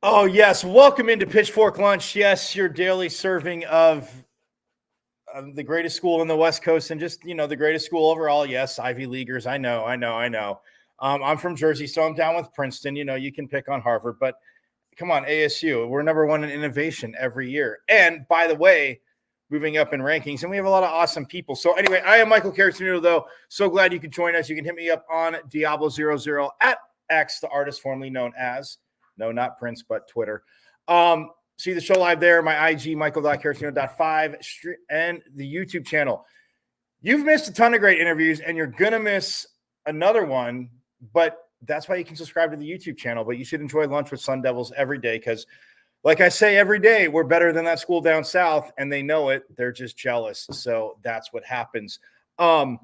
Oh, yes. Welcome into Pitchfork Lunch. Yes, your daily serving of the greatest school in the West Coast and just, the greatest school overall. Yes, Ivy Leaguers. I know. I'm from Jersey, so I'm down with Princeton. You can pick on Harvard, but come on, ASU. We're number one in innovation every year. And by the way, moving up in rankings, and we have a lot of awesome people. So anyway, I am Michael Caratinito, though. So glad you could join us. You can hit me up on Diablo00 at X, the artist formerly known as, no, not Prince, but Twitter. See the show live there, my IG, michael.caratino.5, and the YouTube channel. You've missed a ton of great interviews, and you're going to miss another one, but that's why you can subscribe to the YouTube channel. But you should enjoy Lunch with Sun Devils every day because, like I say every day, we're better than that school down south, and they know it. They're just jealous. So that's what happens. But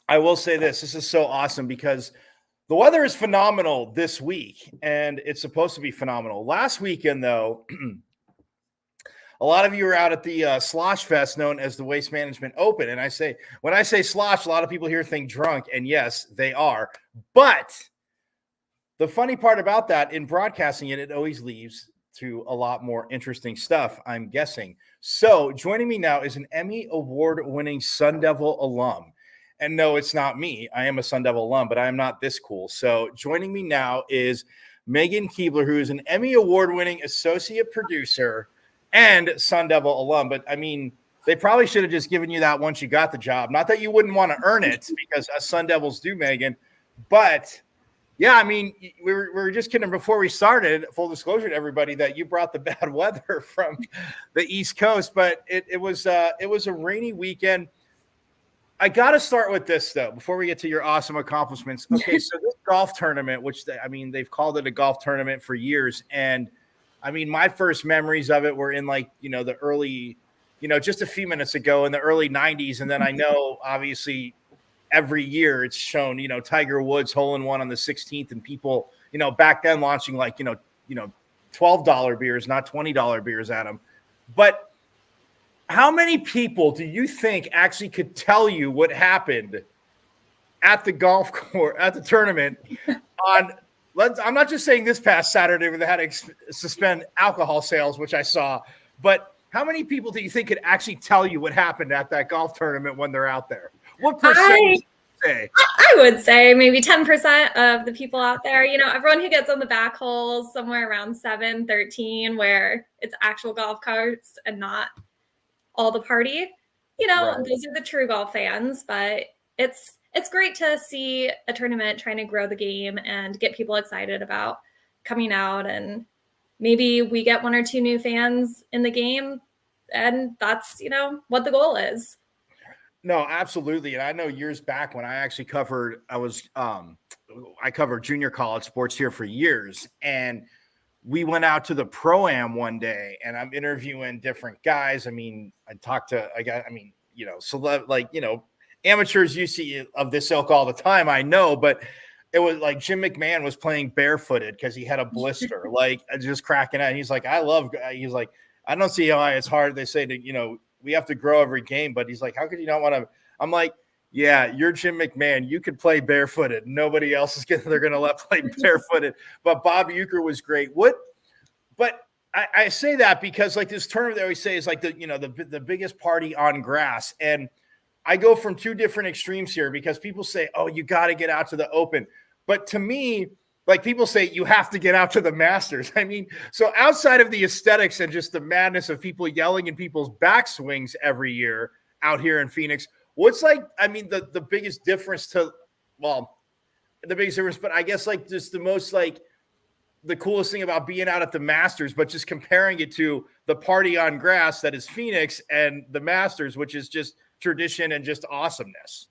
I will say this. This is so awesome because the weather is phenomenal this week, and it's supposed to be phenomenal. Last weekend, though, a lot of you were out at the Slosh Fest known as the Waste Management Open. And when I say slosh, a lot of people here think drunk, and yes, they are. But the funny part about that, in broadcasting it, it always leads to a lot more interesting stuff, I'm guessing. So joining me now is an Emmy Award-winning Sun Devil alum. And no, it's not me. I am a Sun Devil alum, but I am not this cool. So joining me now is Meghan Kuebler, who is an Emmy Award-winning associate producer and Sun Devil alum. But, I mean, they probably should have just given you that once you got the job. Not that you wouldn't want to earn it, because us Sun Devils do, Meghan. But, yeah, I mean, we were just kidding before we started, full disclosure to everybody, that you brought the bad weather from the East Coast. But it was a rainy weekend. I got to start with this, though, before we get to your awesome accomplishments. Okay, so this golf tournament, which, they've called it a golf tournament for years. And, my first memories of it were in, the early, just a few minutes ago in the early 90s. And then I know, obviously, every year it's shown, Tiger Woods hole-in-one on the 16th. And people, back then launching, $12 beers, not $20 beers at them. But how many people do you think actually could tell you what happened at the golf course, at the tournament I'm not just saying this past Saturday where they had to suspend alcohol sales, which I saw, but how many people do you think could actually tell you what happened at that golf tournament when they're out there? What percentage say? I would say maybe 10% of the people out there, everyone who gets on the back holes somewhere around 7, 13, where it's actual golf carts and not all the party, Right. those are the true golf fans. But it's great to see a tournament trying to grow the game and get people excited about coming out, and maybe we get 1 or 2 new fans in the game, and that's, what the goal is. No, absolutely. And I know years back when I actually I covered junior college sports here for years, and we went out to the Pro-Am one day, and I'm interviewing different guys. I mean, amateurs you see of this ilk all the time, I know, but it was like Jim McMahon was playing barefooted because he had a blister, like just cracking out. And he's like, he's like, I don't see why it's hard. They say to, we have to grow every game, but he's like, how could you not want to? I'm like, yeah, you're Jim McMahon. You could play barefooted. Nobody else they're going to let play barefooted. But Bob Uecker was great. But I say that because like this tournament they always say is like the biggest party on grass. And I go from 2 different extremes here because people say, oh, you got to get out to the Open. But to me, like people say, you have to get out to the Masters. I mean, so outside of the aesthetics and just the madness of people yelling in people's backswings every year out here in Phoenix, what's the biggest difference the biggest difference, but I guess like just the most like the coolest thing about being out at the Masters, but just comparing it to the party on grass that is Phoenix and the Masters, which is just tradition and just awesomeness.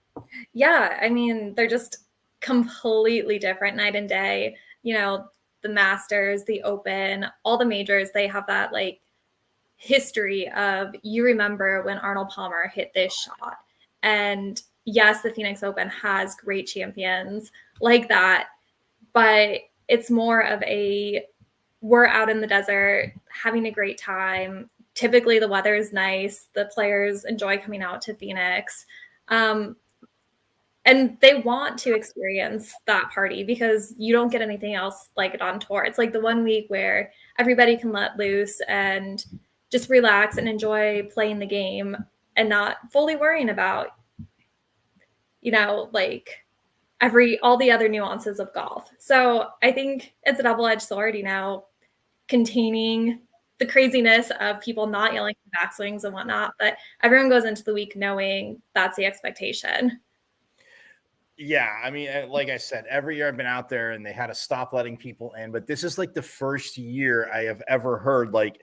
Yeah, I mean, they're just completely different night and day. The Masters, the Open, all the majors, they have that like history of, you remember when Arnold Palmer hit this shot. And yes, the Phoenix Open has great champions like that, but it's more of we're out in the desert having a great time. Typically the weather is nice. The players enjoy coming out to Phoenix. And they want to experience that party because you don't get anything else like it on tour. It's like the 1 week where everybody can let loose and just relax and enjoy playing the game and not fully worrying about, like all the other nuances of golf. So I think it's a double-edged sword, containing the craziness of people not yelling backswings and whatnot, but everyone goes into the week knowing that's the expectation. Yeah, I mean, like I said, every year I've been out there and they had to stop letting people in, but this is like the first year I have ever heard, like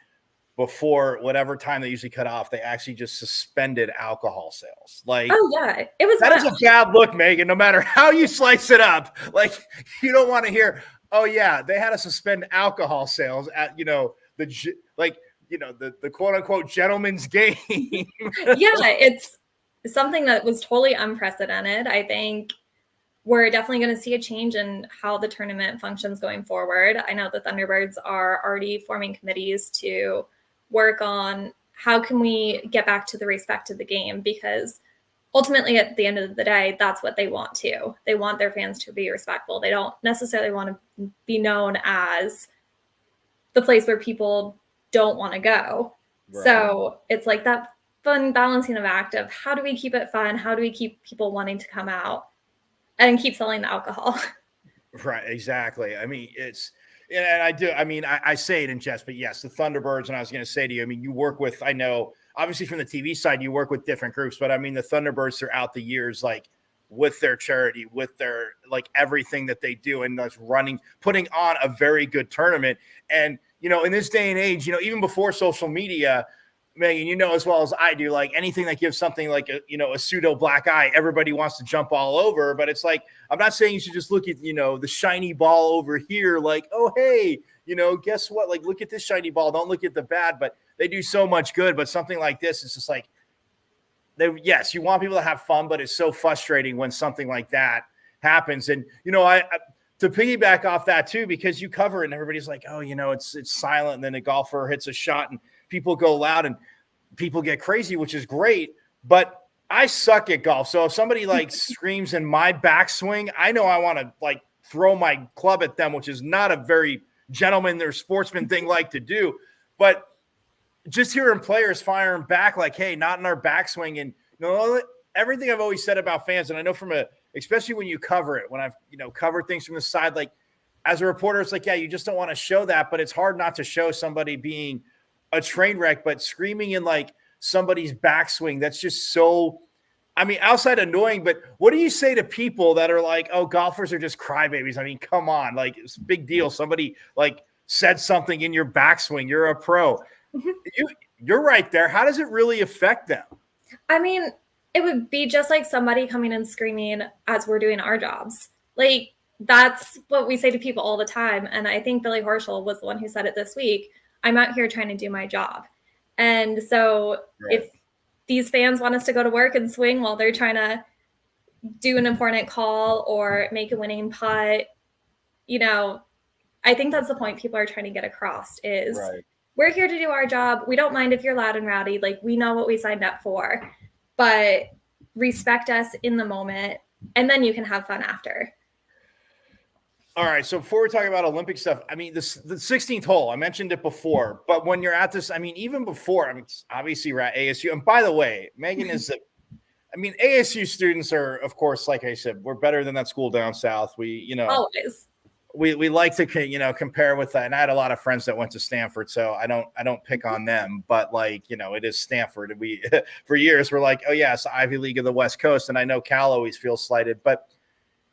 before whatever time they usually cut off, they actually just suspended alcohol sales. Like, oh yeah, it was that is a bad look, Meghan. No matter how you slice it up, like you don't want to hear, oh yeah, they had to suspend alcohol sales at the quote unquote gentleman's game. Yeah, it's something that was totally unprecedented. I think we're definitely going to see a change in how the tournament functions going forward. I know the Thunderbirds are already forming committees to work on how can we get back to the respect of the game, because ultimately at the end of the day, that's what they want to. They want their fans to be respectful. They don't necessarily want to be known as the place where people don't want to go. Right. So it's like that fun balancing of act of how do we keep it fun? How do we keep people wanting to come out and keep selling the alcohol? Right, exactly. I mean, and I do. I mean, I say it in jest, but yes, the Thunderbirds. And I was going to say to you, I mean, you work with, I know, obviously from the TV side, you work with different groups, but I mean, the Thunderbirds throughout the years, like with their charity, with their like everything that they do, and that's putting on a very good tournament. And in this day and age, even before social media, Meghan, as well as I do, like anything that gives something like a pseudo black eye, everybody wants to jump all over. But it's like, I'm not saying you should just look at, the shiny ball over here, like, oh, hey, guess what? Like, look at this shiny ball. Don't look at the bad, but they do so much good. But something like this is just like, yes, you want people to have fun, but it's so frustrating when something like that happens. And, I to piggyback off that too, because you cover it and everybody's like, oh, it's silent. And then a golfer hits a shot and people go loud and people get crazy, which is great. But I suck at golf. So if somebody like screams in my backswing, I know I want to like throw my club at them, which is not a very gentleman or sportsman thing like to do. But just hearing players firing back like, hey, not in our backswing. And everything I've always said about fans, and I know from a especially when you cover it. When I've, covered things from the side, like as a reporter, it's like, yeah, you just don't want to show that, but it's hard not to show somebody being a train wreck, but screaming in like somebody's backswing. That's just so, I mean, outside annoying, but what do you say to people that are like, oh, golfers are just crybabies? I mean, come on, like it's a big deal. Somebody like said something in your backswing. You're a pro. You're right there. How does it really affect them? I mean, it would be just like somebody coming and screaming as we're doing our jobs. Like, that's what we say to people all the time. And I think Billy Horschel was the one who said it this week. I'm out here trying to do my job. And so if these fans want us to go to work and swing while they're trying to do an important call or make a winning putt, I think that's the point people are trying to get across is we're here to do our job. We don't mind if you're loud and rowdy. Like, we know what we signed up for, but respect us in the moment, and then you can have fun after. All right. So before we talk about Olympic stuff, I mean, the 16th hole, I mentioned it before, but when you're at this, I mean, even before, I mean, obviously we're at ASU. And by the way, Meghan is ASU students are, of course, like I said, we're better than that school down south. We, always. We like to, compare with that. And I had a lot of friends that went to Stanford, so I don't pick on them, but like, it is Stanford. And we, for years, we're like, oh yeah, it's the Ivy League of the West Coast. And I know Cal always feels slighted, but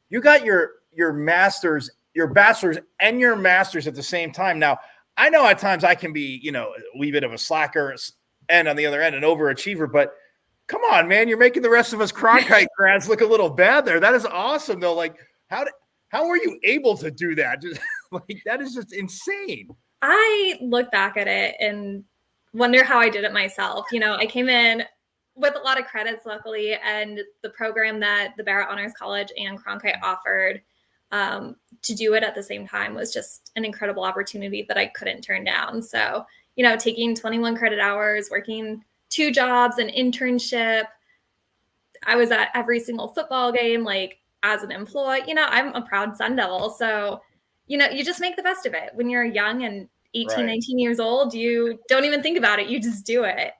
you got your master's, your bachelor's and your master's at the same time. Now, I know at times I can be, a wee bit of a slacker and on the other end, an overachiever, but come on, man, you're making the rest of us Cronkite grads look a little bad there. That is awesome though. Like how were you able to do that? Just like, that is just insane. I look back at it and wonder how I did it myself. I came in with a lot of credits, luckily, and the program that the Barrett Honors College and Cronkite offered to do it at the same time was just an incredible opportunity that I couldn't turn down. So, taking 21 credit hours, working 2 jobs, an internship. I was at every single football game, like as an employee. I'm a proud Sun Devil. So, you just make the best of it. When you're young and 18, 19 years old, you don't even think about it. You just do it.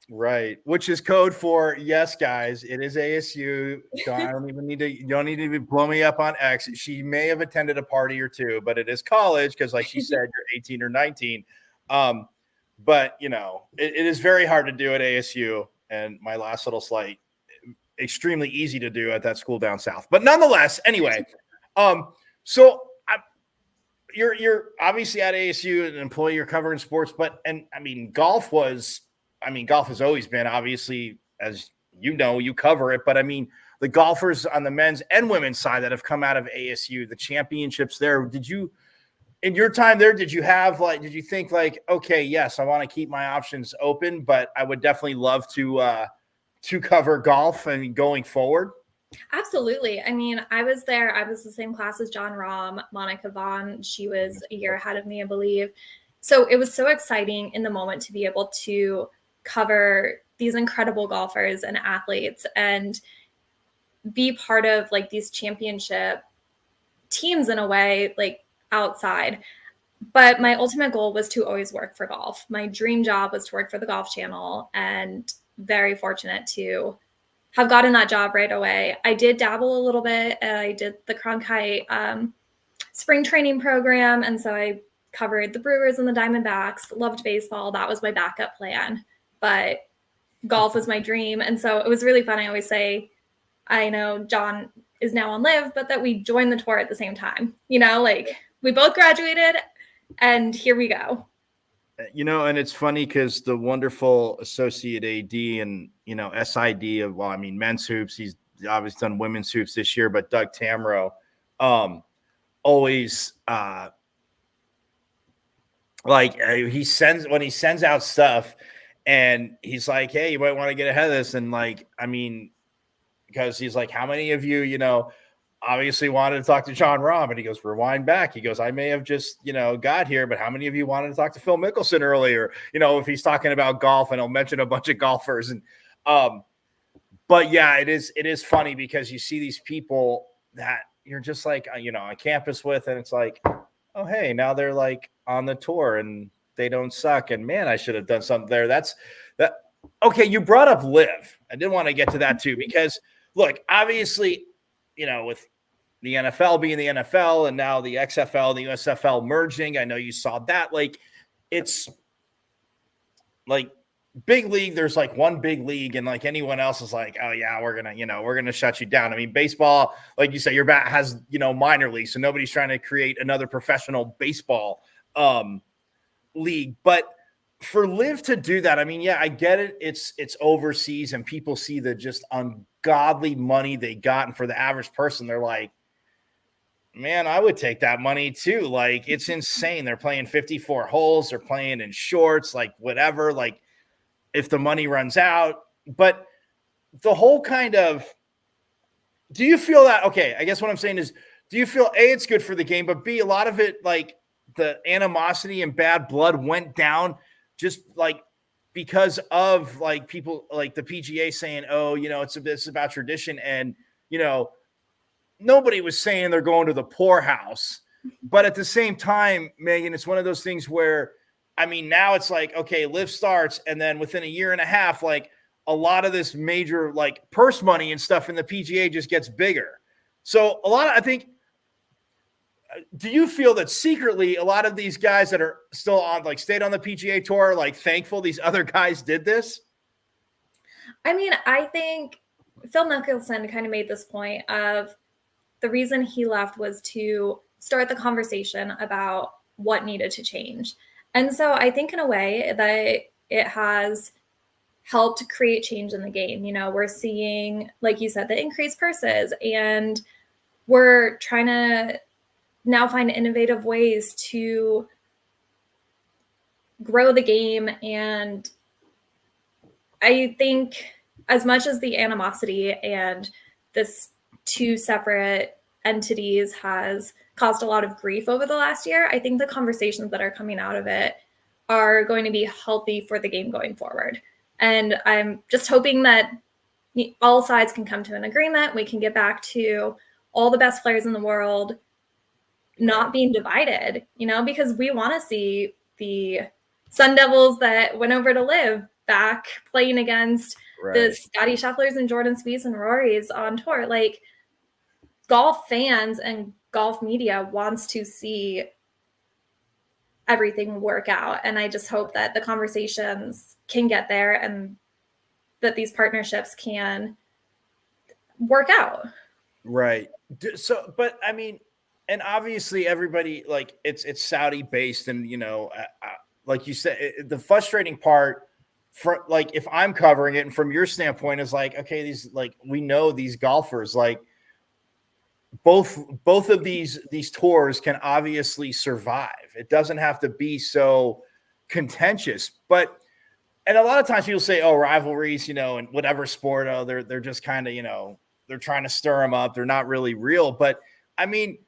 Right. Which is code for, yes, guys, it is ASU. You don't need to even blow me up on X. She may have attended a party or two, but it is college because, like she said, you're 18 or 19. But, it is very hard to do at ASU. And my last little slight, extremely easy to do at that school down south. But nonetheless, anyway, so you're obviously at ASU, an employee, you're covering sports, golf has always been, obviously, as you cover it, but I mean, the golfers on the men's and women's side that have come out of ASU, the championships there, in your time there, did you think like, okay, yes, I want to keep my options open, but I would definitely love to cover golf and going forward? Absolutely. I mean, I was there. I was the same class as John Rahm, Monica Vaughn. She was a year ahead of me, I believe. So it was so exciting in the moment to be able to cover these incredible golfers and athletes and be part of like these championship teams in a way, like outside. But my ultimate goal was to always work for golf. My dream job was to work for the Golf Channel, and very fortunate to have gotten that job right away. I did dabble a little bit. I did the Cronkite spring training program. And so I covered the Brewers and the Diamondbacks, loved baseball. That was my backup plan. But golf was my dream. And so it was really fun. I always say, I know John is now on Live, but that we joined the tour at the same time. Like we both graduated and here we go. And it's funny because the wonderful associate AD and, SID of, men's hoops, he's obviously done women's hoops this year, but Doug Tamro always he sends out stuff and he's like, hey, you might want to get ahead of this. And because he's like, how many of you, obviously wanted to talk to John Rahm? And he goes, rewind back. He goes, I may have just, got here, but how many of you wanted to talk to Phil Mickelson earlier? If he's talking about golf, and he'll mention a bunch of golfers. And, but yeah, it is funny because you see these people that you're just like, on campus with, and it's like, oh, hey, now they're like on the tour and they don't suck. And man, I should have done something there. Okay. You brought up Live. I did want to get to that too, because look, obviously with the NFL being the NFL and now the XFL and the USFL merging, I know you saw that. Like, it's like big league. There's like one big league, and like anyone else is like, oh yeah, we're gonna shut you down. I mean, baseball, like you said, your bat has minor league, so nobody's trying to create another professional baseball league. But for Liv to do that, I mean, yeah, I get it. It's overseas, and people see the just ungodly money they got, and for the average person, they're like, man, I would take that money too. Like, it's insane. They're playing 54 holes. They're playing in shorts, like whatever. Like, if the money runs out, but the whole kind of, do you feel that? Okay, I guess what I'm saying is, do you feel A, it's good for the game, but B, a lot of it, like the animosity and bad blood went down just like because of like people like the PGA saying, oh, it's about tradition, and nobody was saying they're going to the poorhouse. But at the same time, Megan, it's one of those things where, I mean, now it's like, okay, Liv starts, and then within a year and a half, like a lot of this major like purse money and stuff in the PGA just gets bigger. So I think, do you feel that secretly a lot of these guys that are still on, like stayed on the PGA tour, are like thankful these other guys did this? I mean, I think Phil Mickelson kind of made this point of, the reason he left was to start the conversation about what needed to change. And so I think in a way that it has helped create change in the game. We're seeing, like you said, the increased purses, and we're trying to now find innovative ways to grow the game. And I think as much as the animosity and this two separate entities has caused a lot of grief over the last year, I think the conversations that are coming out of it are going to be healthy for the game going forward. And I'm just hoping that all sides can come to an agreement. We can get back to all the best players in the world not being divided, because we want to see the Sun Devils that went over to Live back playing against the Scotty Schefflers and Jordan Spieths and Rorys on tour. Like, golf fans and golf media wants to see everything work out. And I just hope that the conversations can get there and that these partnerships can work out. Right. So, but I mean, and obviously everybody, like it's Saudi based, and like you said, the frustrating part for, like, if I'm covering it and from your standpoint is like, okay, these, like, we know these golfers, like both of these tours can obviously survive. It doesn't have to be so contentious, and a lot of times people say, oh, rivalries, in whatever sport, oh, they're just kind of, they're trying to stir them up. They're not really real. But I mean,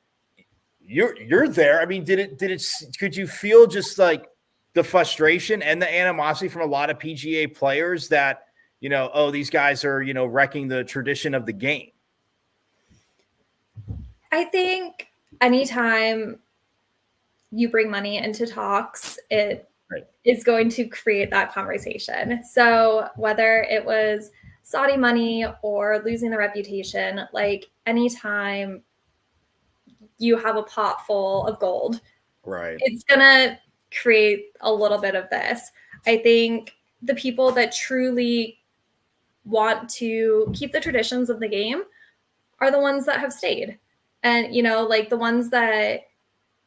you're there. I mean, could you feel just like the frustration and the animosity from a lot of PGA players that, oh, these guys are, wrecking the tradition of the game? I think anytime you bring money into talks, it is going to create that conversation. So whether it was Saudi money or losing the reputation, like anytime you have a pot full of gold, it's going to create a little bit of this. I think the people that truly want to keep the traditions of the game are the ones that have stayed. And, like the ones that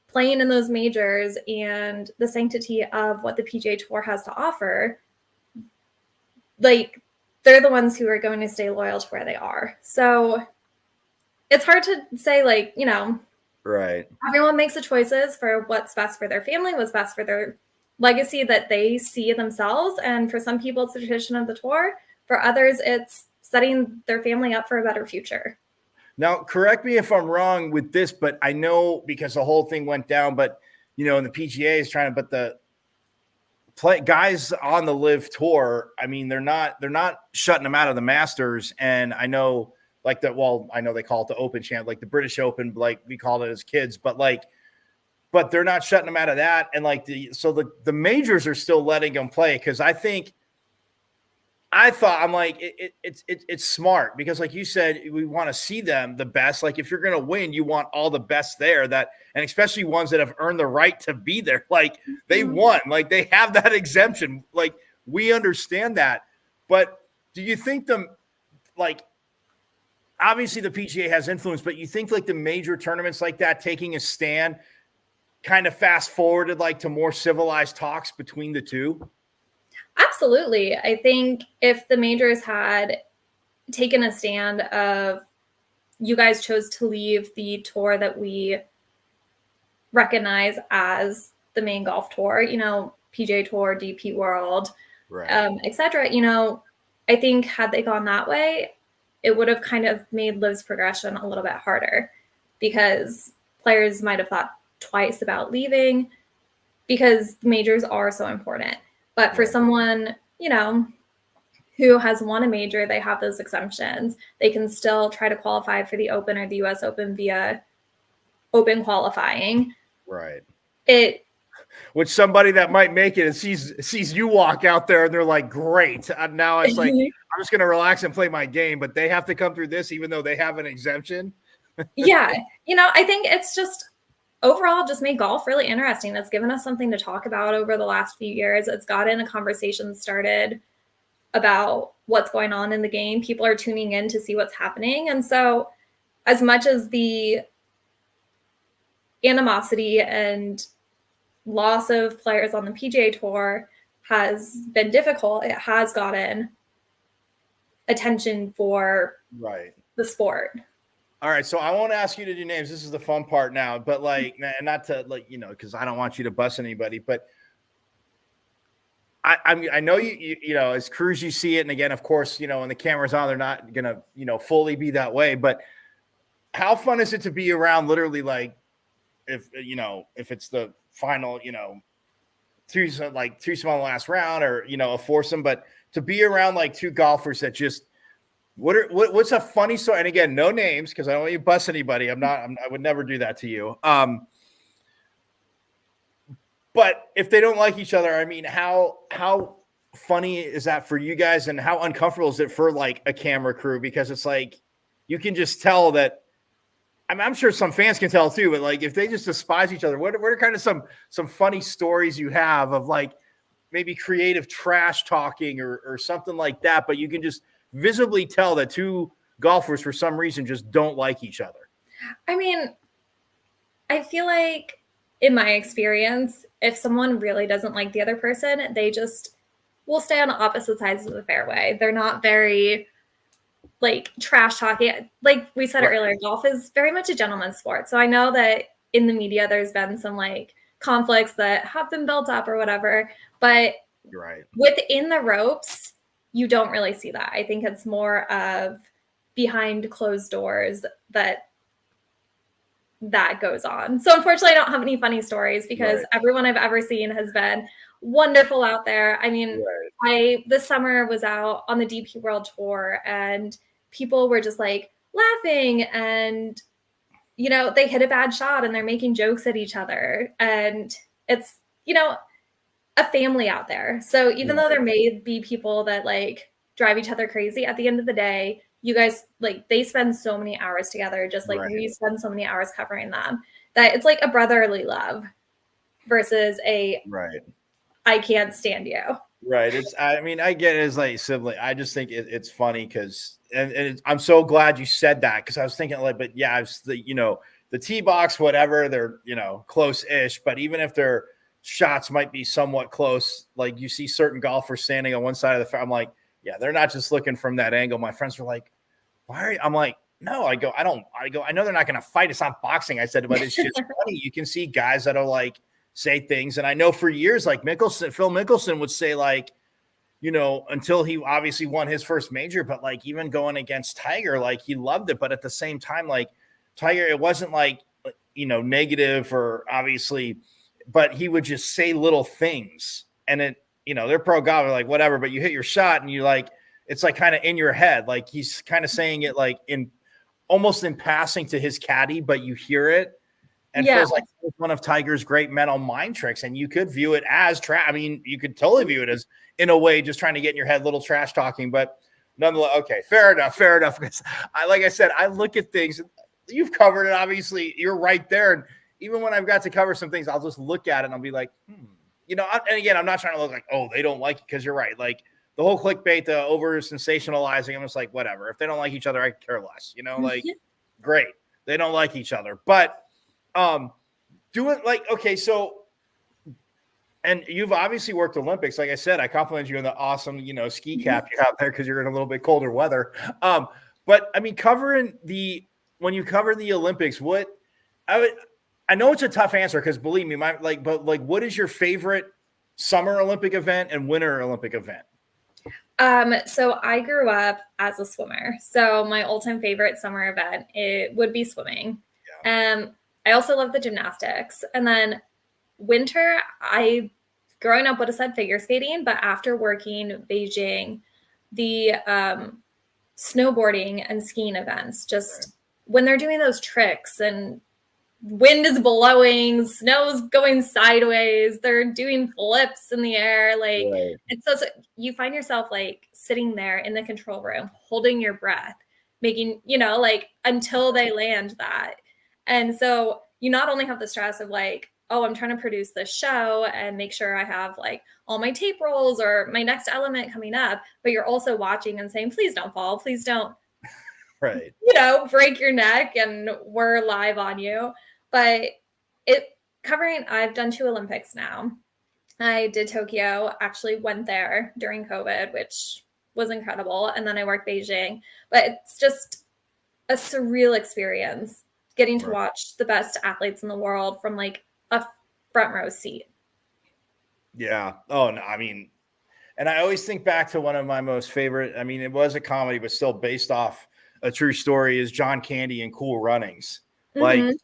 playing in those majors and the sanctity of what the PGA Tour has to offer, like they're the ones who are going to stay loyal to where they are. So it's hard to say, like, everyone makes the choices for what's best for their family, what's best for their legacy that they see themselves. And for some people, it's the tradition of the tour. For others, it's setting their family up for a better future. Now, correct me if I'm wrong with this, but I know because the whole thing went down, but, and the PGA is trying to, but the guys on the Live Tour, I mean, they're not shutting them out of the Masters. And I know, like that, well, I know they call it the Open champ, like the British Open, like we called it as kids, but they're not shutting them out of that. And like the majors are still letting them play. Cause I think I thought, I'm like, it's smart because, like you said, we want to see them the best. Like, if you're going to win, you want all the best there, and especially ones that have earned the right to be there. Like, they won, like, they have that exemption. Like, we understand that. But do you think like, obviously the PGA has influence, but you think like the major tournaments like that taking a stand kind of fast forwarded like to more civilized talks between the two? Absolutely. I think if the majors had taken a stand of, you guys chose to leave the tour that we recognize as the main golf tour, PGA Tour, DP World, right, etc. I think had they gone that way, it would have kind of made Liv's progression a little bit harder because players might have thought twice about leaving because majors are so important. But for someone, who has won a major, they have those exemptions. They can still try to qualify for the Open or the US Open via open qualifying. right. Which somebody that might make it and sees you walk out there and they're like, great. Now it's like, I'm just going to relax and play my game, but they have to come through this even though they have an exemption. Yeah. I think it's just overall just made golf really interesting. It's given us something to talk about over the last few years. It's gotten a conversation started about what's going on in the game. People are tuning in to see what's happening. And so as much as the animosity and loss of players on the PGA Tour has been difficult, it has gotten attention for the sport. All right, so I won't ask you to do names. This is the fun part now, but like, not to like, because I don't want you to bust anybody, but I know you as crews you see it, and again, of course, when the camera's on, they're not gonna fully be that way. But how fun is it to be around literally like if it's the final two small last round or a foursome, but to be around like two golfers that just what's a funny story? And again, no names because I don't want you to bust anybody. I would never do that to you. But if they don't like each other, I mean, how funny is that for you guys, and how uncomfortable is it for like a camera crew? Because it's like you can just tell that. I'm sure some fans can tell too, but like if they just despise each other, what are kind of some funny stories you have of like maybe creative trash talking or something like that? But you can just visibly tell that two golfers for some reason just don't like each other. I mean, I feel like in my experience, if someone really doesn't like the other person, they just will stay on opposite sides of the fairway. They're not very like trash talking. Like we said earlier, golf is very much a gentleman's sport. So I know that in the media, there's been some like conflicts that have been built up or whatever, but within the ropes, you don't really see that. I think it's more of behind closed doors that goes on. So unfortunately, I don't have any funny stories because everyone I've ever seen has been wonderful out there. I mean, this summer was out on the DP World Tour and people were just like laughing and, they hit a bad shot and they're making jokes at each other. And it's, a family out there. So even though there may be people that like drive each other crazy, at the end of the day, you guys, like, they spend so many hours together, just like we spend so many hours covering them, that it's like a brotherly love versus I can't stand you. Right. I get it as like sibling. I just think it's funny because, I'm so glad you said that because I was thinking like, but yeah, the tee box, whatever, they're, close-ish, but even if their shots might be somewhat close, like you see certain golfers standing on one side of the fairway, I'm like, yeah, they're not just looking from that angle. My friends were like, why are you? I'm like, no, I know they're not going to fight. It's not boxing. I said, but it's just funny. You can see guys that'll like say things. And I know for years, like Phil Mickelson would say like, until he obviously won his first major, but like even going against Tiger, like he loved it. But at the same time, like Tiger, it wasn't like, negative or obviously, but he would just say little things and it, they're pro golfer, like whatever, but you hit your shot and you like, it's like kind of in your head. Like he's kind of saying it like almost in passing to his caddy, but you hear it. and Yeah. feels like one of Tiger's great mental mind tricks. And you could view it as I mean, you could totally view it as, in a way, just trying to get in your head, little trash talking. But nonetheless, okay, fair enough. Because like I said, I look at things. You've covered it. Obviously, you're right there. And even when I've got to cover some things, I'll just look at it and I'll be like, you know. And again, I'm not trying to look like, oh, they don't like it, because you're right. Like the whole clickbait, the over sensationalizing. I'm just like, whatever. If they don't like each other, I care less. You know, like great. They don't like each other, but do it like, okay, so, and you've obviously worked Olympics. Like I said, I compliment you on the awesome, you know, ski cap you have there, because you're in a little bit colder weather. But I mean, when you cover the Olympics, I know it's a tough answer, because believe me, what is your favorite summer Olympic event and winter Olympic event? So I grew up as a swimmer. So my all-time favorite summer event, it would be swimming. Yeah. I also love the gymnastics. And then winter, growing up would have said figure skating, but after working Beijing, the snowboarding and skiing events, just when they're doing those tricks and wind is blowing, snow's going sideways, they're doing flips in the air, like it's so you find yourself like sitting there in the control room holding your breath, making, you know, like until they land that. And so you not only have the stress of like, oh, I'm trying to produce this show and make sure I have like all my tape rolls or my next element coming up, but you're also watching and saying, please don't fall, please don't you know, break your neck, and we're live on you. But I've done 2 Olympics now. I did Tokyo, actually went there during COVID, which was incredible. And then I worked Beijing, but it's just a surreal experience getting to watch the best athletes in the world from like a front row seat. Yeah. Oh, no, I mean, and I always think back to one of my most favorite, I mean, it was a comedy, but still based off a true story, is John Candy in Cool Runnings. Like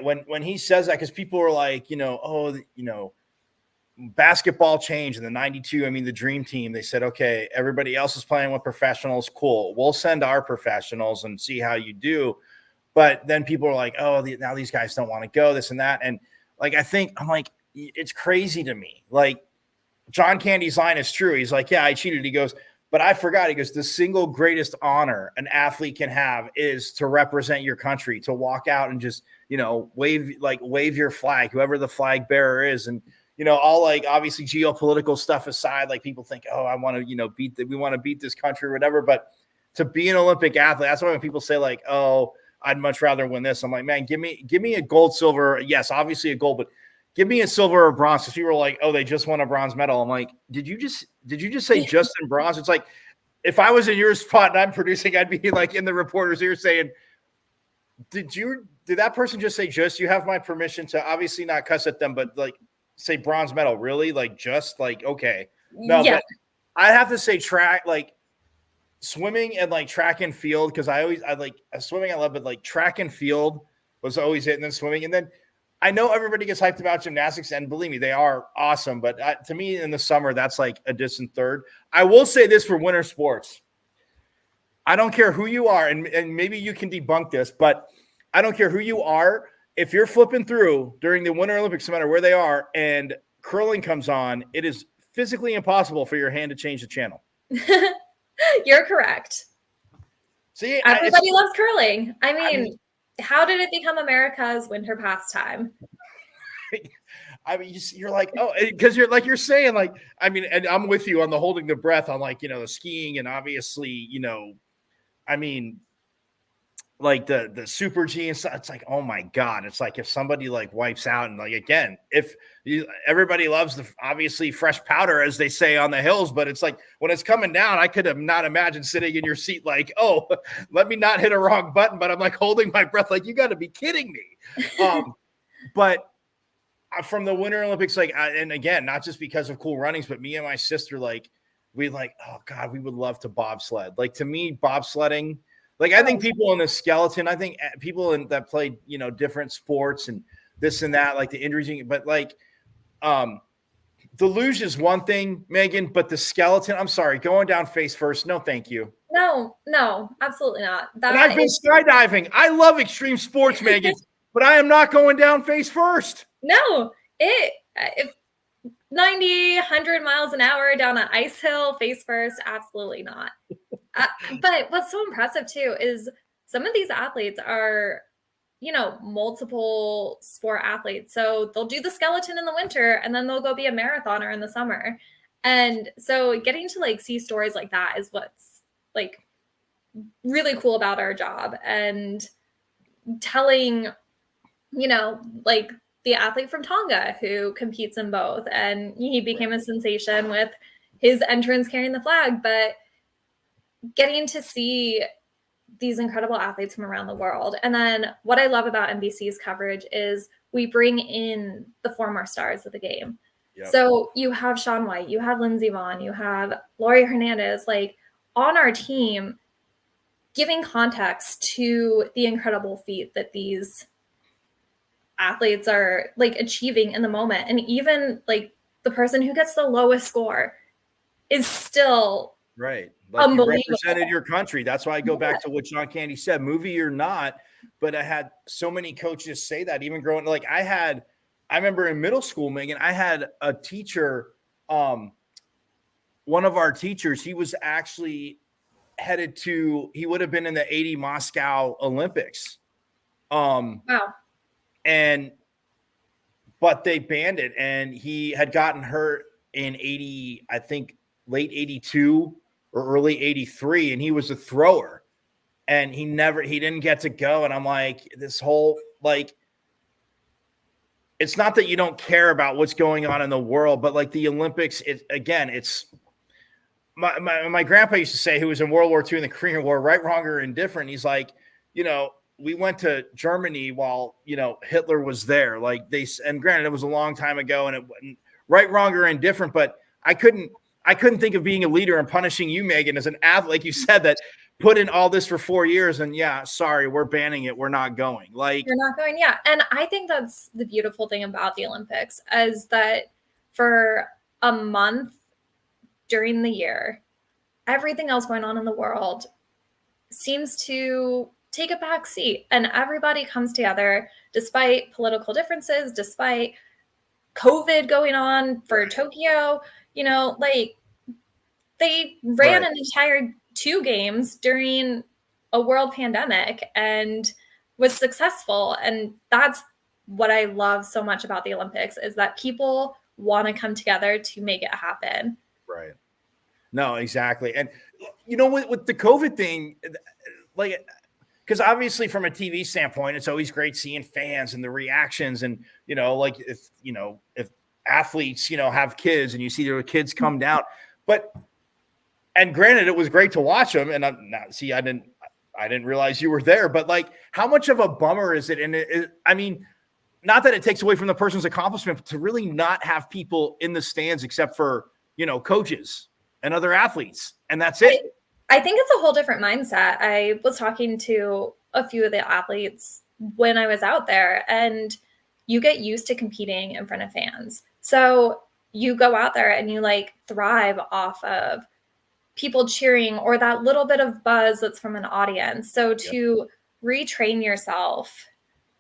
when he says that, because people are like, you know, oh, you know, basketball changed in the 92. I mean, the dream team, they said, okay, everybody else is playing with professionals. Cool. We'll send our professionals and see how you do. But then people are like, oh, now these guys don't want to go, this and that. And like, I'm like, it's crazy to me. Like John Candy's line is true. He's like, yeah, I cheated. He goes, but I forgot. He goes, the single greatest honor an athlete can have is to represent your country, to walk out and just, you know, wave your flag, whoever the flag bearer is. And, you know, all like obviously geopolitical stuff aside, like people think, oh, I want to, you know, we want to beat this country or whatever. But to be an Olympic athlete, that's why when people say like, oh, I'd much rather win this, I'm like, man, give me a gold, silver. Yes, obviously a gold, but give me a silver or bronze. Because people were like, oh, they just won a bronze medal. I'm like, did you just say just in bronze? It's like, if I was in your spot and I'm producing, I'd be like in the reporter's ear saying, did that person just say just? You have my permission to obviously not cuss at them, but like say bronze medal, really? Like just like, okay. No, yeah. But I have to say track, like swimming and like track and field, because I like swimming, I love it. Like track and field was always it, and then swimming. And then I know everybody gets hyped about gymnastics, and believe me, they are awesome. But to me, in the summer, that's like a distant third. I will say this for winter sports. I don't care who you are, and maybe you can debunk this, but I don't care who you are. If you're flipping through during the Winter Olympics, no matter where they are, and curling comes on, it is physically impossible for your hand to change the channel. You're correct. See, everybody loves curling. I mean, how did it become America's winter pastime? I mean, you're like, oh, because you're saying, like, I mean, and I'm with you on the holding the breath on, like, you know, the skiing, and obviously, you know, I mean, like the super G and stuff. It's like, oh my God. It's like if somebody like wipes out, and like, again, everybody loves the obviously fresh powder, as they say on the hills, but it's like when it's coming down, I could have not imagined sitting in your seat like, oh, let me not hit a wrong button, but I'm like holding my breath like, you got to be kidding me. But from the Winter Olympics, like, and again, not just because of Cool Runnings, but me and my sister, like, we like, oh God, we would love to bobsled. Like, to me, bobsledding, like, I think people in the skeleton, I think people that play, you know, different sports and this and that, like the injuries, but like the luge is one thing, Megan, but the skeleton, I'm sorry, going down face first, no thank you. No, absolutely not. And I've been skydiving. I love extreme sports, Megan, But I am not going down face first. No, if 90, 100 miles an hour down an ice hill face first, absolutely not. But what's so impressive too is some of these athletes are, multiple sport athletes. So they'll do the skeleton in the winter and then they'll go be a marathoner in the summer. And so getting to like see stories like that is what's like really cool about our job, and telling, like the athlete from Tonga who competes in both, and he became a sensation with his entrance carrying the flag, but getting to see these incredible athletes from around the world. And then what I love about NBC's coverage is we bring in the former stars of the game. Yep. So you have Shaun White, you have Lindsey Vonn, you have Laurie Hernandez, like on our team, giving context to the incredible feat that these athletes are like achieving in the moment. And even like the person who gets the lowest score is still right. Like you represented your country. That's why I go back to what John Candy said, movie or not. But I had so many coaches say that, even growing, like I remember in middle school, Megan, I had a teacher, one of our teachers, he was actually he would have been in the 80 Moscow Olympics. Wow. But they banned it, and he had gotten hurt in 80, I think late 82 or early 83. And he was a thrower, and he didn't get to go. And I'm like, this whole, like, it's not that you don't care about what's going on in the world, but like the Olympics, it's my grandpa used to say, who was in World War II and the Korean War, right, wrong, or indifferent. He's like, we went to Germany while, Hitler was there. Like and granted, it was a long time ago, and it wasn't right, wrong, or indifferent, but I couldn't think of being a leader and punishing you, Megan, as an athlete, like you said, that put in all this for 4 years. And yeah, sorry, we're banning it. We're not going. Like, you're not going. Yeah. And I think that's the beautiful thing about the Olympics, is that for a month during the year, everything else going on in the world seems to take a back seat, and everybody comes together despite political differences, despite COVID going on for Tokyo. Like they ran an entire 2 games during a world pandemic and was successful. And that's what I love so much about the Olympics, is that people want to come together to make it happen. Right. No, exactly. And, with the COVID thing, like, because obviously from a TV standpoint, it's always great seeing fans and the reactions. And, like if athletes, have kids and you see their kids come down, and granted, it was great to watch them. And I didn't realize you were there, but like, how much of a bummer is it? And I mean, not that it takes away from the person's accomplishment, but to really not have people in the stands except for, coaches and other athletes. And that's it. I think it's a whole different mindset. I was talking to a few of the athletes when I was out there, and you get used to competing in front of fans. So you go out there and you like thrive off of people cheering or that little bit of buzz that's from an audience. So to retrain yourself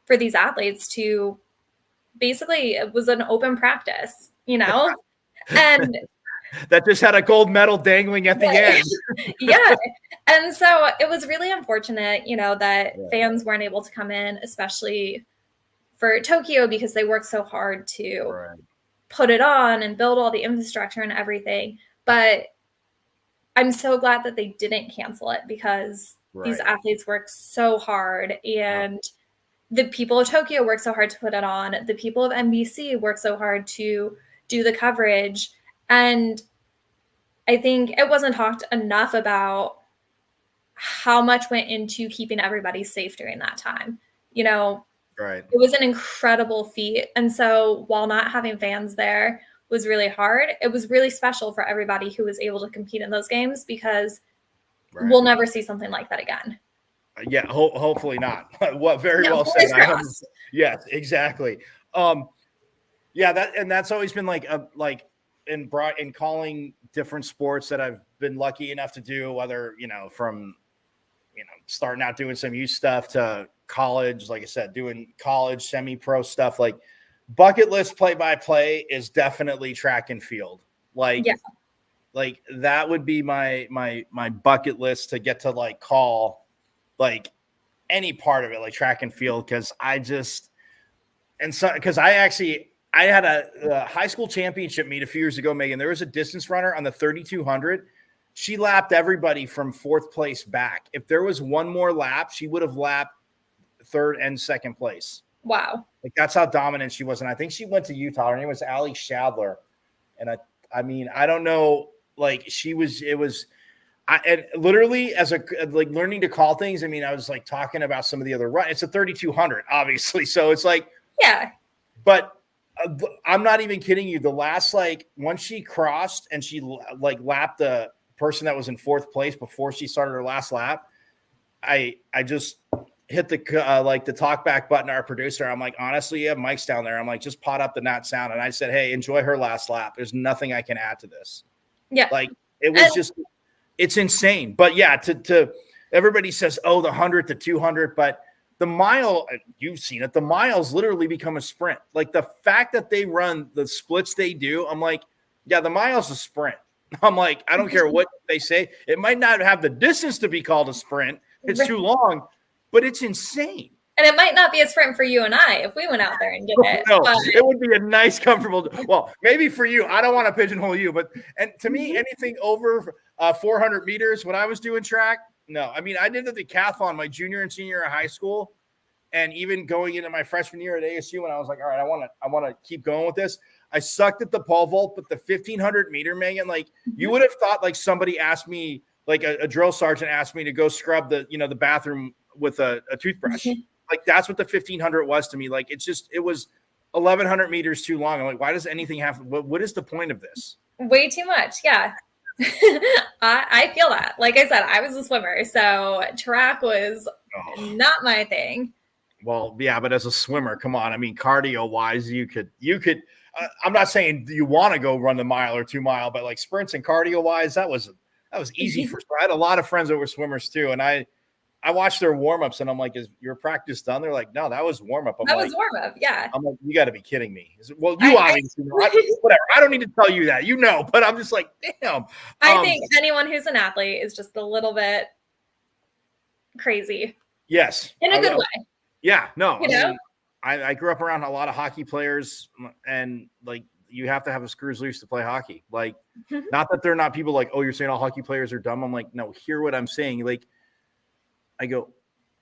for these athletes, to basically, it was an open practice, and that just had a gold medal dangling at the end. Yeah. And so it was really unfortunate, that fans weren't able to come in, especially for Tokyo, because they worked so hard to put it on and build all the infrastructure and everything. But I'm so glad that they didn't cancel it, because these athletes worked so hard, and the people of Tokyo worked so hard to put it on. The people of NBC worked so hard to do the coverage. And I think it wasn't talked enough about how much went into keeping everybody safe during that time. It was an incredible feat. And so while not having fans there was really hard, it was really special for everybody who was able to compete in those games, because we'll never see something like that again. Yeah, hopefully not. What very well said. Yes, exactly. That's always been in calling different sports that I've been lucky enough to do, whether from starting out doing some youth stuff to college, like I said, doing college semi-pro stuff. Like bucket list play-by-play is definitely track and field. Like that would be my bucket list to get to like call like any part of it, like track and field. Cause I had a high school championship meet a few years ago, Megan. There was a distance runner on the 3,200. She lapped everybody from fourth place back. If there was one more lap, she would have lapped third and second place. Wow. Like that's how dominant she was. And I think she went to Utah. Her name was Ali Shadler. And I mean, I don't know, like and literally as like learning to call things. I mean, I was like talking about some of the other runs. It's a 3,200, obviously. So it's like, yeah, but I'm not even kidding you. The last, like once she crossed and she like lapped the person that was in fourth place before she started her last lap, I just hit the like the talk back button to our producer. I'm like, honestly, you have mics down there. I'm like, just pot up the not sound. And I said, hey, enjoy her last lap. There's nothing I can add to this. Yeah. Like it was it's insane. But yeah, to everybody says, oh, the 100, the 200, but the mile, you've seen it. The miles literally become a sprint. Like the fact that they run the splits they do, I'm like, yeah, the mile's a sprint. I'm like, I don't care what they say. It might not have the distance to be called a sprint. It's too long, but it's insane. And it might not be a sprint for you and I if we went out there and did it. No, it would be a nice, comfortable. Well, maybe for you. I don't want to pigeonhole you, but and to me, anything over 400 meters when I was doing track, no. I mean, I did the decathlon my junior and senior year of high school, and even going into my freshman year at ASU, when I was like, all right, I want to keep going with this. I sucked at the pole vault, but the 1,500 meter, Megan, like you would have thought, like somebody asked me, like a drill sergeant asked me to go scrub the bathroom with a toothbrush. Like that's what the 1,500 was to me. Like it was 1,100 meters too long. I'm like, why does anything have? What is the point of this? Way too much. Yeah. I feel that. Like I said, I was a swimmer, so track was not my thing. Well, yeah, but as a swimmer, come on. I mean, cardio wise, you could. I'm not saying you want to go run the mile or 2 mile, but like sprints and cardio wise, that was easy for. I had a lot of friends that were swimmers too, and I watched their warm ups, and I'm like, "Is your practice done?" They're like, "No, that was warm up." That was warm up, yeah. I'm like, "You got to be kidding me!" Well, you obviously know. Whatever. I don't need to tell you that, but I'm just like, damn. I think anyone who's an athlete is just a little bit crazy. Yes, in a good way. Yeah, no. I grew up around a lot of hockey players, and like you have to have the screws loose to play hockey. Like, not that they're not people like, oh, you're saying all hockey players are dumb. I'm like, no, hear what I'm saying. Like, I go,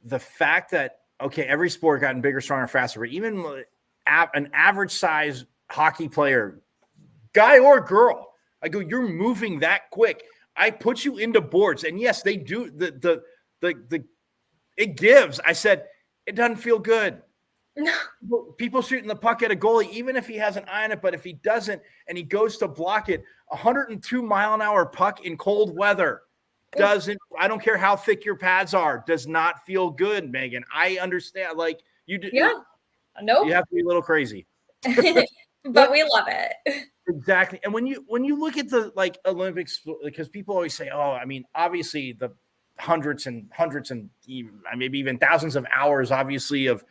the fact that, okay, every sport gotten bigger, stronger, faster, but even an average size hockey player, guy or girl, I go, you're moving that quick. I put you into boards, and yes, they do it gives. I said, it doesn't feel good. People shooting the puck at a goalie, even if he has an eye on it, but if he doesn't and he goes to block it, 102 mile an hour puck in cold weather doesn't, I don't care how thick your pads are, does not feel good, Megan. I understand. Like you do. Yeah. Nope. You have to be a little crazy. But we love it. Exactly. And when you look at the like Olympics, because people always say, oh, I mean, obviously the hundreds and maybe even thousands of hours, obviously, of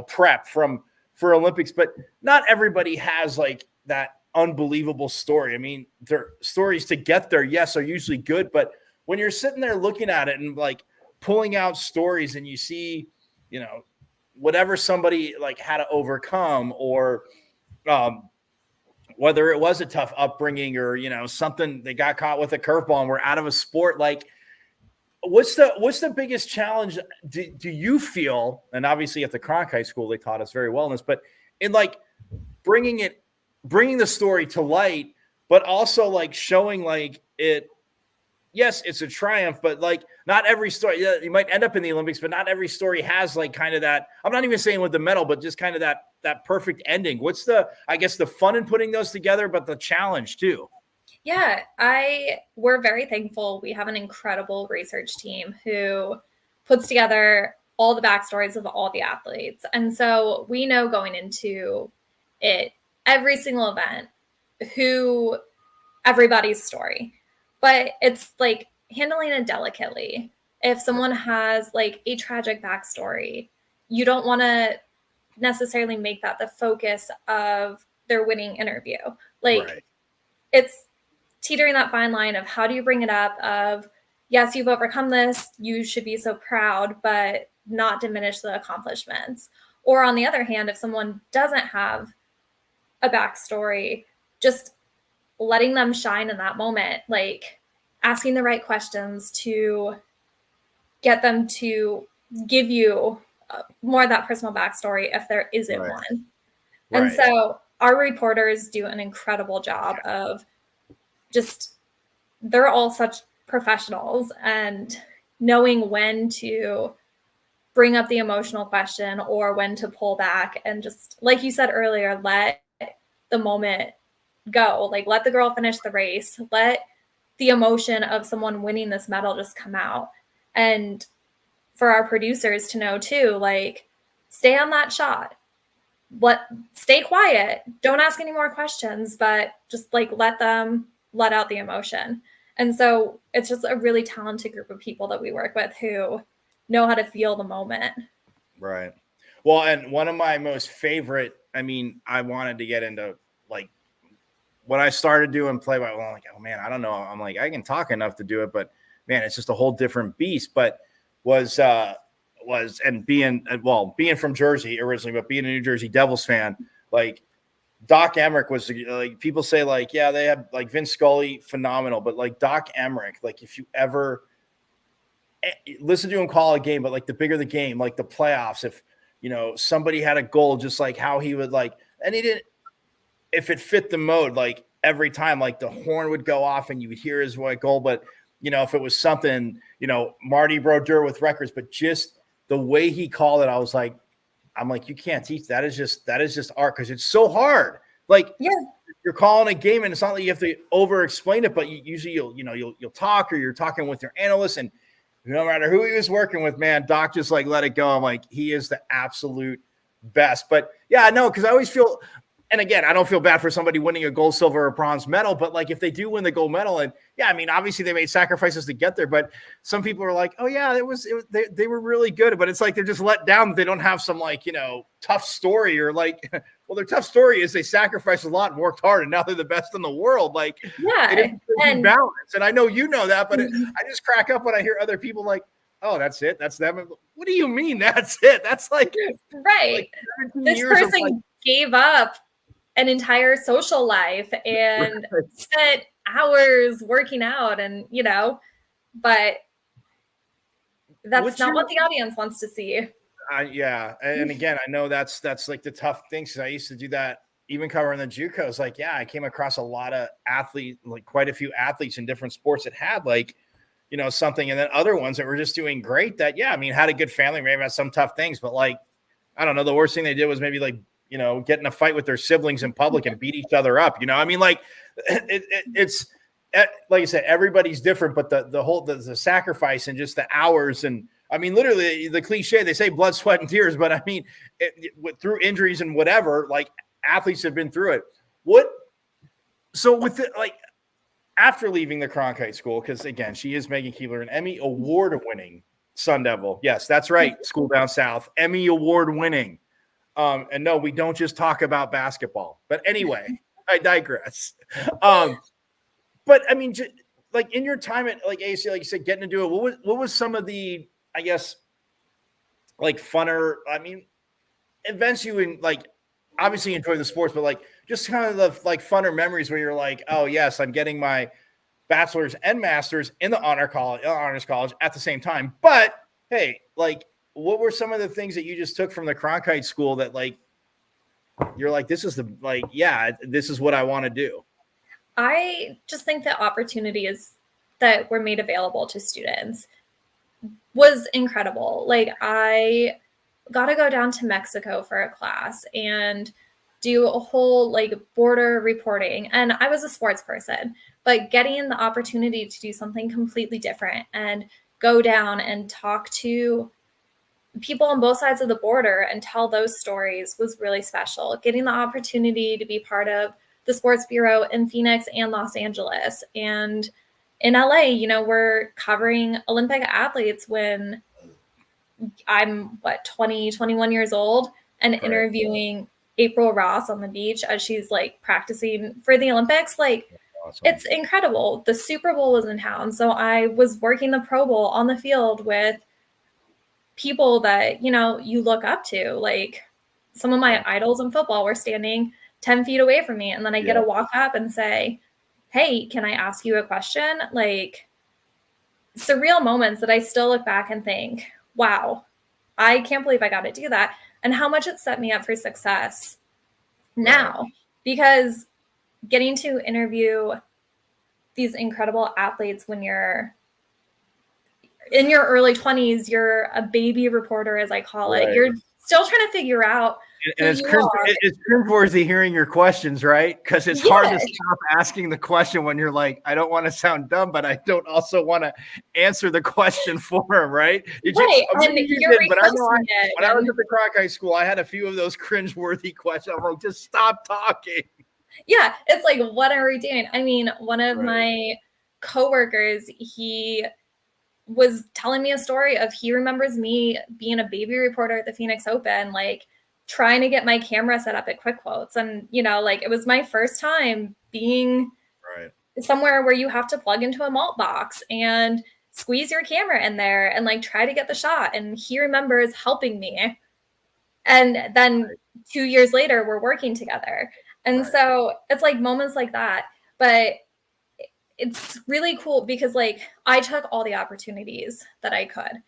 prep for Olympics, but not everybody has like that unbelievable story. I mean, their stories to get there, yes, are usually good, but when you're sitting there looking at it and like pulling out stories and you see, whatever somebody like had to overcome, or whether it was a tough upbringing or, something, they got caught with a curveball and were out of a sport, like, what's the biggest challenge do you feel? And obviously at the Kronk High School, they taught us very well in this, but in like bringing the story to light, but also like showing like it, yes, it's a triumph, but like not every story, you might end up in the Olympics, but not every story has like kind of that, I'm not even saying with the medal, but just kind of that perfect ending. What's the fun in putting those together, but the challenge too? Yeah, we're very thankful. We have an incredible research team who puts together all the backstories of all the athletes. And so we know going into it, every single event, everybody's story. But it's like handling it delicately. If someone has like a tragic backstory, you don't want to necessarily make that the focus of their winning interview. Like Right. it's teetering that fine line of how do you bring it up of, yes, you've overcome this, you should be so proud, but not diminish the accomplishments. Or on the other hand, if someone doesn't have a backstory, just letting them shine in that moment, like asking the right questions to get them to give you more of that personal backstory if there isn't Right. one. And Right. so our reporters do an incredible job of just, they're all such professionals and knowing when to bring up the emotional question or when to pull back and just, like you said earlier, let the moment go. Like let the girl finish the race. Let the emotion of someone winning this medal just come out. And for our producers to know too, like stay on that shot. Stay quiet. Don't ask any more questions, but just like let them let out the emotion. And so it's just a really talented group of people that we work with who know how to feel the moment. Right. Well, and one of my most favorite, I mean, I wanted to get into like when I started doing play by play, I'm like, oh man, I don't know. I'm like, I can talk enough to do it, but man, it's just a whole different beast. But was and being from Jersey originally, but being a New Jersey Devils fan, like Doc Emmerich was like people say like, yeah, they have like Vince Scully, phenomenal, but like Doc Emmerich, like if you ever listen to him call a game, but like the bigger the game, like the playoffs, if somebody had a goal, just like how he would like, and he didn't, if it fit the mode, like every time, like the horn would go off and you would hear his voice goal. But if it was something, Marty Brodeur with records, but just the way he called it, I'm like, you can't teach that. Is just art because it's so hard. Like you're calling a game and it's not like you have to over explain it, but usually you'll talk or you're talking with your analyst and no matter who he was working with, man, Doc just like let it go. I'm like, he is the absolute best. But yeah, no, because I always feel, and again, I don't feel bad for somebody winning a gold, silver, or bronze medal, but like if they do win the gold medal, and yeah, I mean, obviously they made sacrifices to get there, but some people are like, oh yeah, they were really good, but it's like they're just let down that they don't have some like tough story or like, well, their tough story is they sacrificed a lot and worked hard, and now they're the best in the world. Like, Yeah, it is balance, and I know you know that, but mm-hmm. I just crack up when I hear other people like, oh, that's it, that's them. What do you mean that's it? That's like right. Like this person gave up an entire social life and spent hours working out and but that's not what the audience wants to see. Yeah, and again, I know that's like the tough things. I used to do that even covering the JUCOs. Like, yeah, I came across a lot of athletes, like quite a few athletes in different sports that had like something, and then other ones that were just doing great. That yeah, I mean, had a good family, maybe had some tough things, but like I don't know, the worst thing they did was maybe like get in a fight with their siblings in public and beat each other up. I mean, like it's like I said, everybody's different, but the whole the sacrifice and just the hours and I mean, literally the cliche, they say blood, sweat, and tears, but I mean, through injuries and whatever, like athletes have been through it. So with it, like after leaving the Cronkite School, because again, she is Meghan Kuebler, an Emmy award-winning Sun Devil. Yes, that's right. School down south, Emmy award-winning. And no, we don't just talk about basketball. But anyway, I digress. But I mean, like in your time at like AC, like you said, getting to do it, what was some of the, I guess, like funner, I mean, events you like obviously enjoy the sports, but like just kind of the like funner memories where you're like, oh yes, I'm getting my bachelor's and master's in the honors college at the same time. But hey, like what were some of the things that you just took from the Cronkite School that like you're like, this is the like, yeah, this is what I want to do? I just think the opportunities that were made available to students was incredible. Like I got to go down to Mexico for a class and do a whole like border reporting. And I was a sports person, but getting the opportunity to do something completely different and go down and talk to people on both sides of the border and tell those stories was really special. Getting the opportunity to be part of the sports bureau in Phoenix and Los Angeles and in LA, you know, we're covering Olympic athletes when I'm 20, 21 years old, and Right. interviewing April Ross on the beach as she's like practicing for the Olympics. Like, Awesome. it's incredible. The Super Bowl was in town. So I was working the Pro Bowl on the field with people that, you know, you look up to. Like, some of my idols in football were standing 10 feet away from me. And then I get to walk up and say, hey, can I ask you a question? Like, surreal moments that I still look back and think, wow, I can't believe I got to do that. And how much it set me up for success now, because getting to interview these incredible athletes when you're in your early 20s, you're a baby reporter, as I call it. You're still trying to figure out and it's cringeworthy hearing your questions, right? Because it's hard to stop asking the question when you're like, I don't want to sound dumb, but I don't also want to answer the question for him, right? And you're but I know when I was at the Crockeye School, I had a few of those cringeworthy questions. I'm like, just stop talking. Yeah, it's like, what are we doing? I mean, one of my coworkers, he was telling me a story of he remembers me being a baby reporter at the Phoenix Open, like trying to get my camera set up at Quick Quotes. And, you know, like it was my first time being somewhere where you have to plug into a malt box and squeeze your camera in there and like try to get the shot. And he remembers helping me. And then 2 years later, we're working together. And so it's like moments like that. But it's really cool because like I took all the opportunities that I could.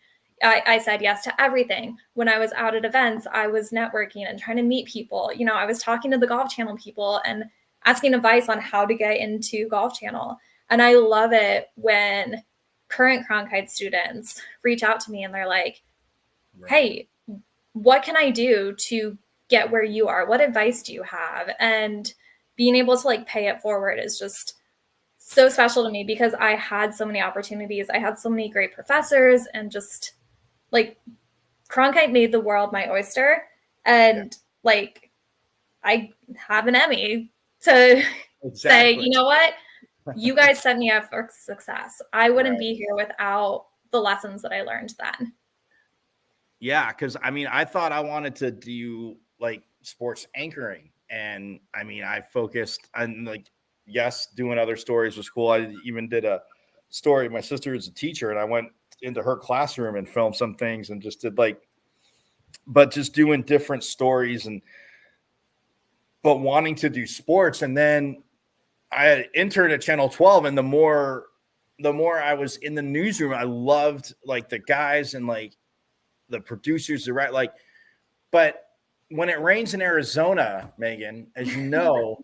I said yes to everything. When I was out at events, I was networking and trying to meet people. You know, I was talking to the Golf Channel people and asking advice on how to get into Golf Channel. And I love it when current Cronkite students reach out to me and they're like, hey, what can I do to get where you are? What advice do you have? And being able to like pay it forward is just so special to me because I had so many opportunities. I had so many great professors and just like Cronkite made the world my oyster. And like, I have an Emmy to say, you know what? You guys set me up for success. I wouldn't be here without the lessons that I learned then. Yeah, because I mean, I thought I wanted to do like sports anchoring. And I mean, I focused on like, yes, doing other stories was cool. I even did a story. My sister is a teacher, and I went into her classroom and filmed some things and just did like, but just doing different stories but wanting to do sports. And then I had interned at Channel 12, and the more I was in the newsroom, I loved like the guys and like the producers, but when it rains in Arizona, Megan, as you know,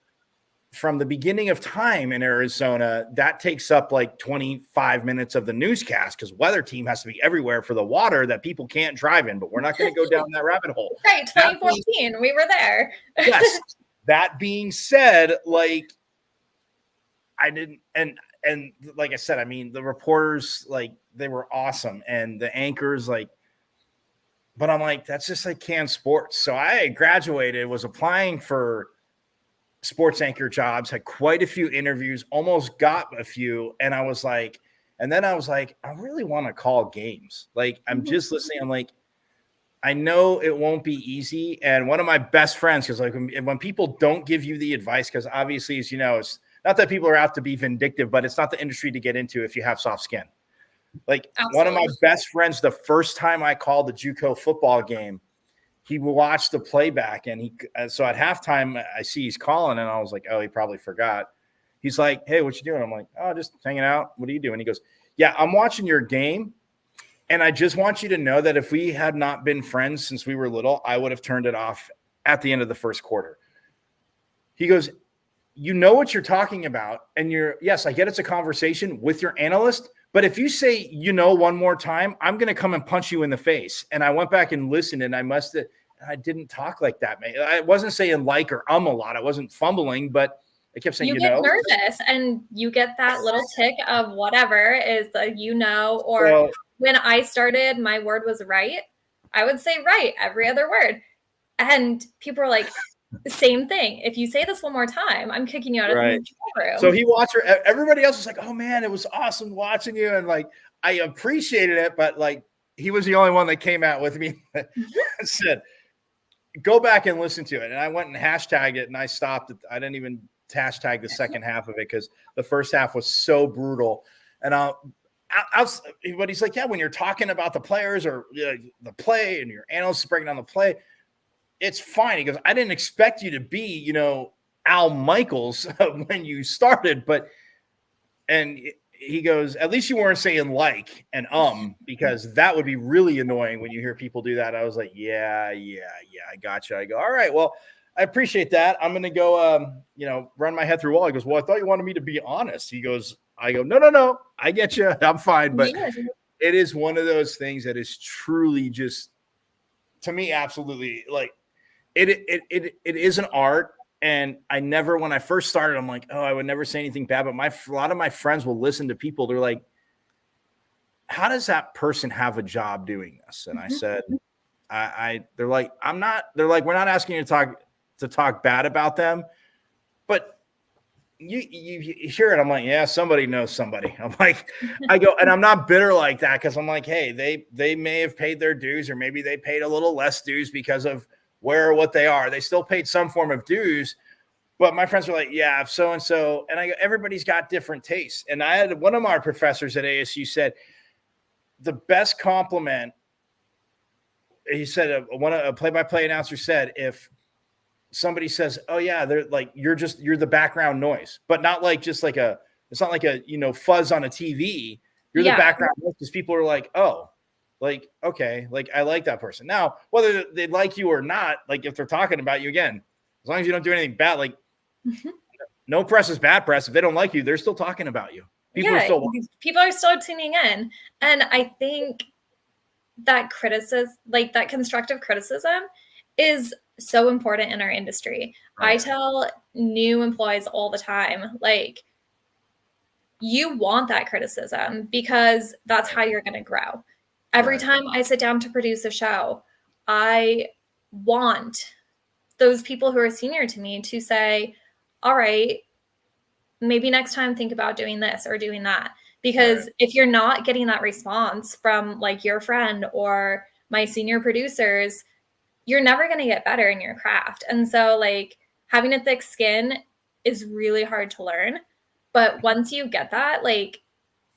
from the beginning of time in Arizona, that takes up like 25 minutes of the newscast because weather team has to be everywhere for the water that people can't drive in. But we're not going to go down that rabbit hole. Right, 2014, we were there. Yes. That being said, like I didn't, and like I said, I mean, the reporters, like they were awesome, and the anchors, like, but I'm like, that's just like canned sports. So I graduated, was applying for sports anchor jobs, had quite a few interviews, almost got a few. And I was like, I really want to call games. Like, I'm just listening. I'm like, I know it won't be easy. And one of my best friends, because like when people don't give you the advice, because obviously, as you know, it's not that people are out to be vindictive, but it's not the industry to get into if you have soft skin. Like one of my best friends, the first time I called the JUCO football game, he watched the playback, and so at halftime I see he's calling, and I was like, oh, he probably forgot. He's like, hey, what you doing? I'm like, oh, just hanging out. What are you doing? He goes, yeah, I'm watching your game. And I just want you to know that if we had not been friends since we were little, I would have turned it off at the end of the first quarter. He goes, you know what you're talking about. And yes, I get it's a conversation with your analyst, but if you say, one more time, I'm going to come and punch you in the face. And I went back and listened, and I didn't talk like that, man. I wasn't saying like or a lot. I wasn't fumbling, but I kept saying, you get nervous, and you get that little tick of whatever is or when I started, my word was right. I would say right every other word. And people were like, same thing. If you say this one more time, I'm kicking you out of the Right. control room. So he watched her. Everybody else was like, "Oh man, it was awesome watching you," and like I appreciated it, but like he was the only one that came out with me and said, "Go back and listen to it." And I went and hashtagged it, and I stopped it. I didn't even hashtag the second half of it because the first half was so brutal. And but he's like, "Yeah, when you're talking about the players or the play, and your analysts breaking down the play, it's fine." He goes, "I didn't expect you to be, Al Michaels when you started, but," and he goes, "At least you weren't saying like and because that would be really annoying when you hear people do that." I was like, yeah, I gotcha. I go, "All right, well, I appreciate that. I'm going to go, run my head through wall." He goes, "Well, I thought you wanted me to be honest." I go, no, I get you. I'm fine. But it is one of those things that is truly just, to me, absolutely like it is an art. And I never, when I first started, I'm like, oh, I would never say anything bad. But a lot of my friends will listen to people. They're like, "How does that person have a job doing this?" And I said, they're like, they're like, "We're not asking you to talk bad about them, but you hear it." I'm like, "Yeah, somebody knows somebody." I'm like, I go, and I'm not bitter like that, because I'm like, hey, they may have paid their dues, or maybe they paid a little less dues because of where or what they are. They still paid some form of dues. But my friends were like, "Yeah, if so and so," and I go, everybody's got different tastes. And I had one of my professors at ASU said the best compliment. He said a play-by-play announcer said, if somebody says, "Oh yeah, they're like, you're the background noise," but not like just like it's not like a fuzz on a TV. You're the background noise, because people are like, "Oh, like, okay, like I like that person." Now, whether they like you or not, like if they're talking about you, again, as long as you don't do anything bad, like no press is bad press. If they don't like you, they're still talking about you. People are still tuning in. And I think that criticism, like that constructive criticism, is so important in our industry. Right. I tell new employees all the time, like, you want that criticism, because that's how you're going to grow. Every time I sit down to produce a show, I want those people who are senior to me to say, "All right, maybe next time think about doing this or doing that." Because if you're not getting that response from like your friend or my senior producers, you're never going to get better in your craft. And so like having a thick skin is really hard to learn. But once you get that, like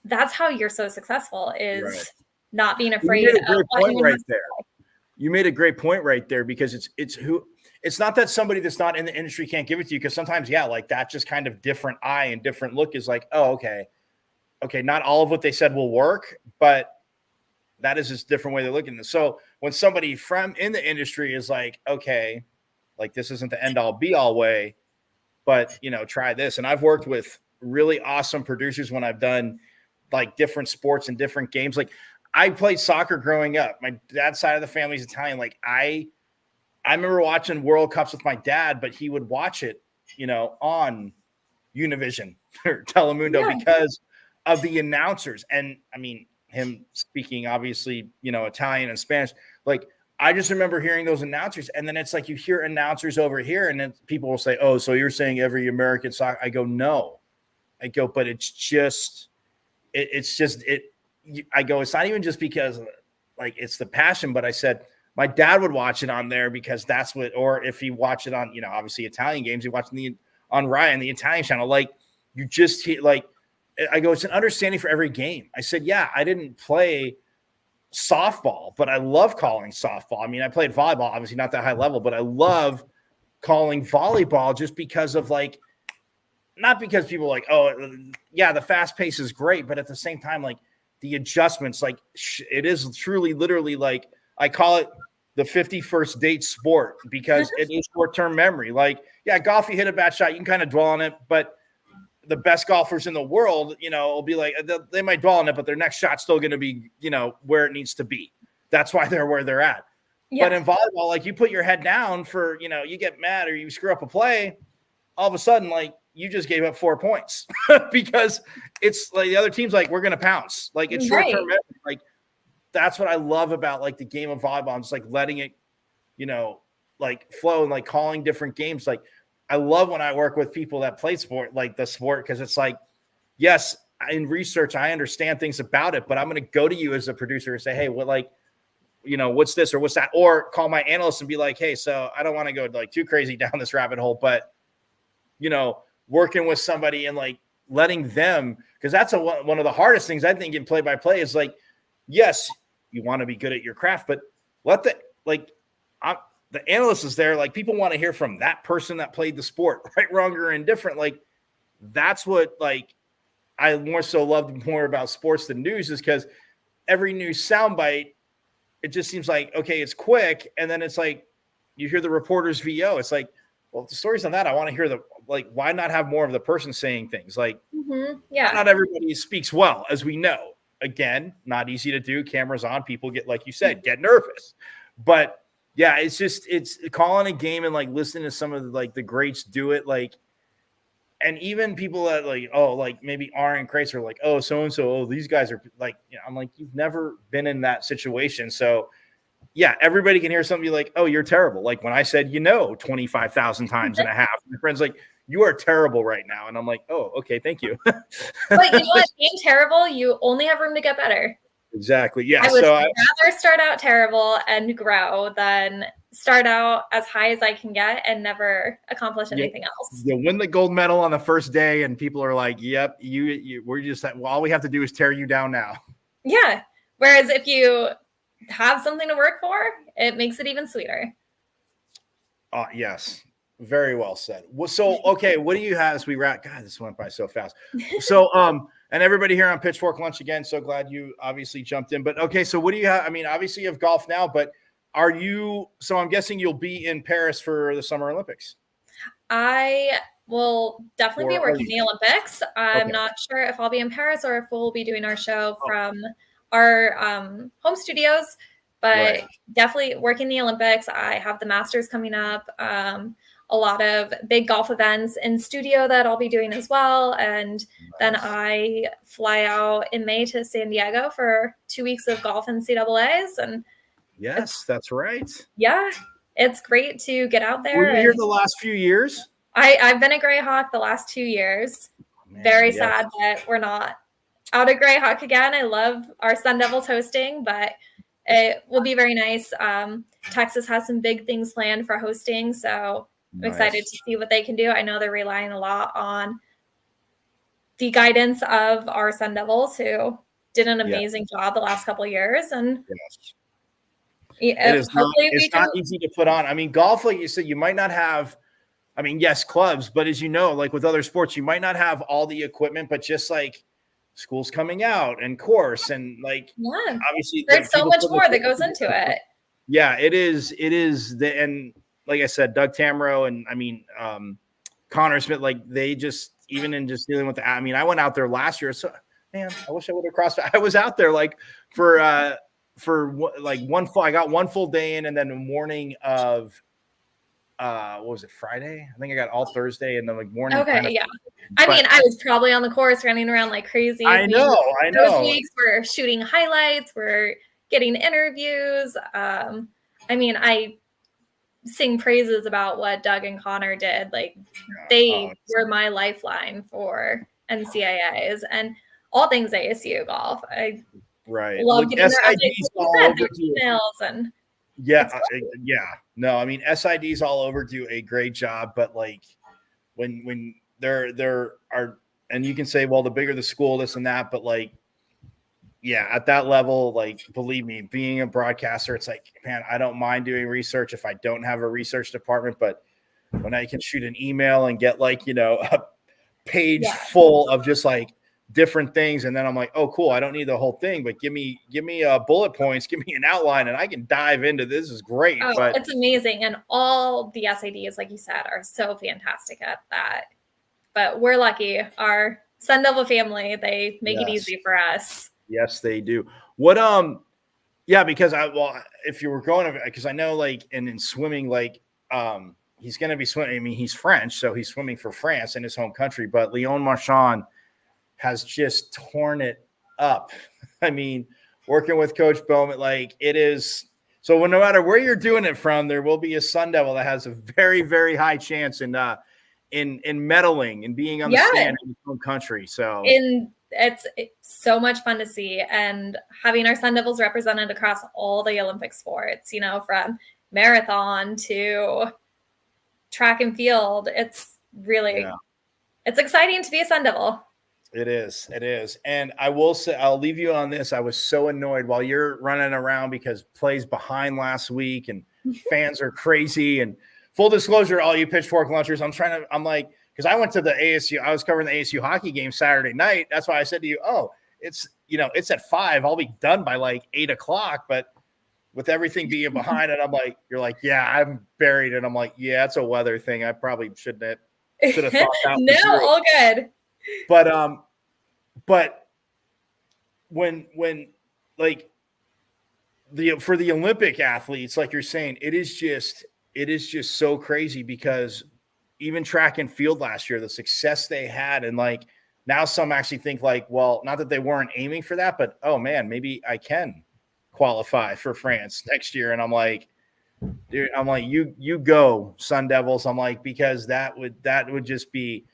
that's how you're so successful, is not being afraid of what anyone has to say. You made a great point right there, because it's not that somebody that's not in the industry can't give it to you, because sometimes, like that just kind of different eye and different look is like, oh, okay, not all of what they said will work, but that is just a different way they're looking at it. So when somebody from in the industry is like, okay, like this isn't the end all be all way, but try this. And I've worked with really awesome producers when I've done like different sports and different games. Like I played soccer growing up. My dad's side of the family is Italian. Like I remember watching World Cups with my dad, but he would watch it, on Univision or Telemundo because of the announcers. And I mean, him speaking obviously, Italian and Spanish. Like I just remember hearing those announcers, and then it's like you hear announcers over here, and then people will say, "Oh, so you're saying every American soccer?" I go, "No." I go, "But it's just I go, it's not even just because like it's the passion," but I said my dad would watch it on there because that's what, or if he watched it on, obviously Italian games, he watched on Ryan, the Italian channel. Like you just like, I go, it's an understanding for every game. I said, yeah, I didn't play softball, but I love calling softball. I mean, I played volleyball, obviously not that high level, but I love calling volleyball just because of like, not because people are like, oh yeah, the fast pace is great, but at the same time, like the adjustments, like it is truly, literally, like I call it the 51st date sport, because it is short-term memory. Like, yeah, golf, you hit a bad shot, you can kind of dwell on it, but the best golfers in the world, will be like, they might dwell on it, but their next shot's still going to be, where it needs to be. That's why they're where they're at. Yeah. But in volleyball, like you put your head down for, you get mad or you screw up a play, all of a sudden, like you just gave up 4 points because it's like the other team's like, we're going to pounce. Like it's short-term memory. Like that's what I love about like the game of volleyball. I'm just like letting it, like flow and like calling different games. Like I love when I work with people that play sport, like the sport, because it's like, yes, in research, I understand things about it, but I'm going to go to you as a producer and say, hey, what, like, what's this or what's that? Or call my analyst and be like, hey, so I don't want to go like too crazy down this rabbit hole, but, working with somebody and like letting them, because that's one of the hardest things I think in play-by-play is like, yes, you want to be good at your craft, but let the analyst is there. Like people want to hear from that person that played the sport, right, wrong, or indifferent. Like that's what like I more so loved more about sports than news, is because every news soundbite, it just seems like, okay, it's quick. And then it's like, you hear the reporter's VO. It's like, well, if the story's on that, I want to hear why not have more of the person saying things? Like, not everybody speaks well, as we know. Again, not easy to do. Cameras on, people get, like you said, get nervous. But yeah, it's calling a game and like listening to some of the greats do it. Like, and even people that like maybe aren't greats are like, oh, so-and-so, oh, these guys are like, I'm like, you've never been in that situation. So yeah, everybody can hear something like, oh, you're terrible. Like when I said, 25,000 times and a half, my friend's like, you are terrible right now. And I'm like, oh, okay, thank you. But you know what? Being terrible, you only have room to get better. Exactly. Yeah. I would rather start out terrible and grow than start out as high as I can get and never accomplish anything else. You win the gold medal on the first day and people are like, yep, we're just, all we have to do is tear you down now. Yeah. Whereas if you have something to work for, it makes it even sweeter. Yes. Very well said. So, okay, what do you have as we wrap? God, this went by so fast. So, and everybody here on Pitchfork Lunch again, so glad you obviously jumped in. But okay, so what do you have? I mean, obviously you have golf now, but so I'm guessing you'll be in Paris for the Summer Olympics. I will definitely be working the Olympics. I'm not sure if I'll be in Paris or if we'll be doing our show from our home studios, but definitely working the Olympics. I have the Masters coming up, a lot of big golf events in studio that I'll be doing as well. And then I fly out in May to San Diego for 2 weeks of golf and CAAs. And yes, that's right. Yeah, it's great to get out there. Were you here the last few years? I've been a Greyhawk the last 2 years. Very sad that we're not out of Greyhawk again. I love our Sun Devils hosting, but it will be very nice. Texas has some big things planned for hosting, so I'm excited to see what they can do. I know they're relying a lot on the guidance of our Sun Devils, who did an amazing job the last couple of years. And it's not easy to put on. I mean, golf, like you said, you might not have, I mean, yes, clubs, but as you know, like with other sports, you might not have all the equipment, but just like school's coming out and course and like, obviously there's so much more that goes into it. Yeah, it is. And like I said, Doug Tamro and I mean, Connor Smith, like they just, even in just dealing with I mean, I went out there last year. So man, I wish I would have crossed. I was out there like for like I got one full day in, and then the morning of, what was it, Friday? I think I got all Thursday and then like morning. Okay, yeah. I mean, I was probably on the course running around like crazy. I know. Those weeks we're shooting highlights, we're getting interviews. I mean, I sing praises about what Doug and Connor did. Like they were my lifeline for NCAAs and all things ASU golf. I love getting their emails and no, I mean SIDs all over do a great job, but like when there are, and you can say, well, the bigger the school, this and that, but like at that level, like believe me, being a broadcaster, it's like, man, I don't mind doing research if I don't have a research department, but when I can shoot an email and get like, a page full of just like different things, and then I'm like, oh cool, I don't need the whole thing, but give me bullet points, give me an outline, and I can dive into this. Is great. But it's amazing, and all the SIDs, like you said, are so fantastic at that. But we're lucky, our Sun Devil family, they make it easy for us. Yes, they do. What because if you were going, because I know like in swimming, like he's going to be swimming. I mean, he's French, so he's swimming for France in his home country, but Leon Marchand has just torn it up. I mean, working with Coach Bowman, like it is So no matter where you're doing it from, there will be a Sun Devil that has a very, very high chance in medaling and being on the stand in his own country. So it's so much fun to see, and having our Sun Devils represented across all the Olympic sports, from marathon to track and field. It's really, it's exciting to be a Sun Devil. It is. And I will say, I'll leave you on this. I was so annoyed while you're running around because plays behind last week and fans are crazy. And full disclosure, all you pitchfork lunchers, I'm like, because I went to the ASU, I was covering the ASU hockey game Saturday night. That's why I said to you, it's at 5. I'll be done by like 8:00. But with everything being behind it, I'm like, you're like, yeah, I'm buried. And I'm like, yeah, it's a weather thing. I probably should have thought that. No, all good. But when like for the Olympic athletes, like you're saying, it is just so crazy because even track and field last year, the success they had, and like now some actually think like, well, not that they weren't aiming for that, but oh man, maybe I can qualify for France next year. And I'm like, dude, you go Sun Devils. I'm like, because that would just be,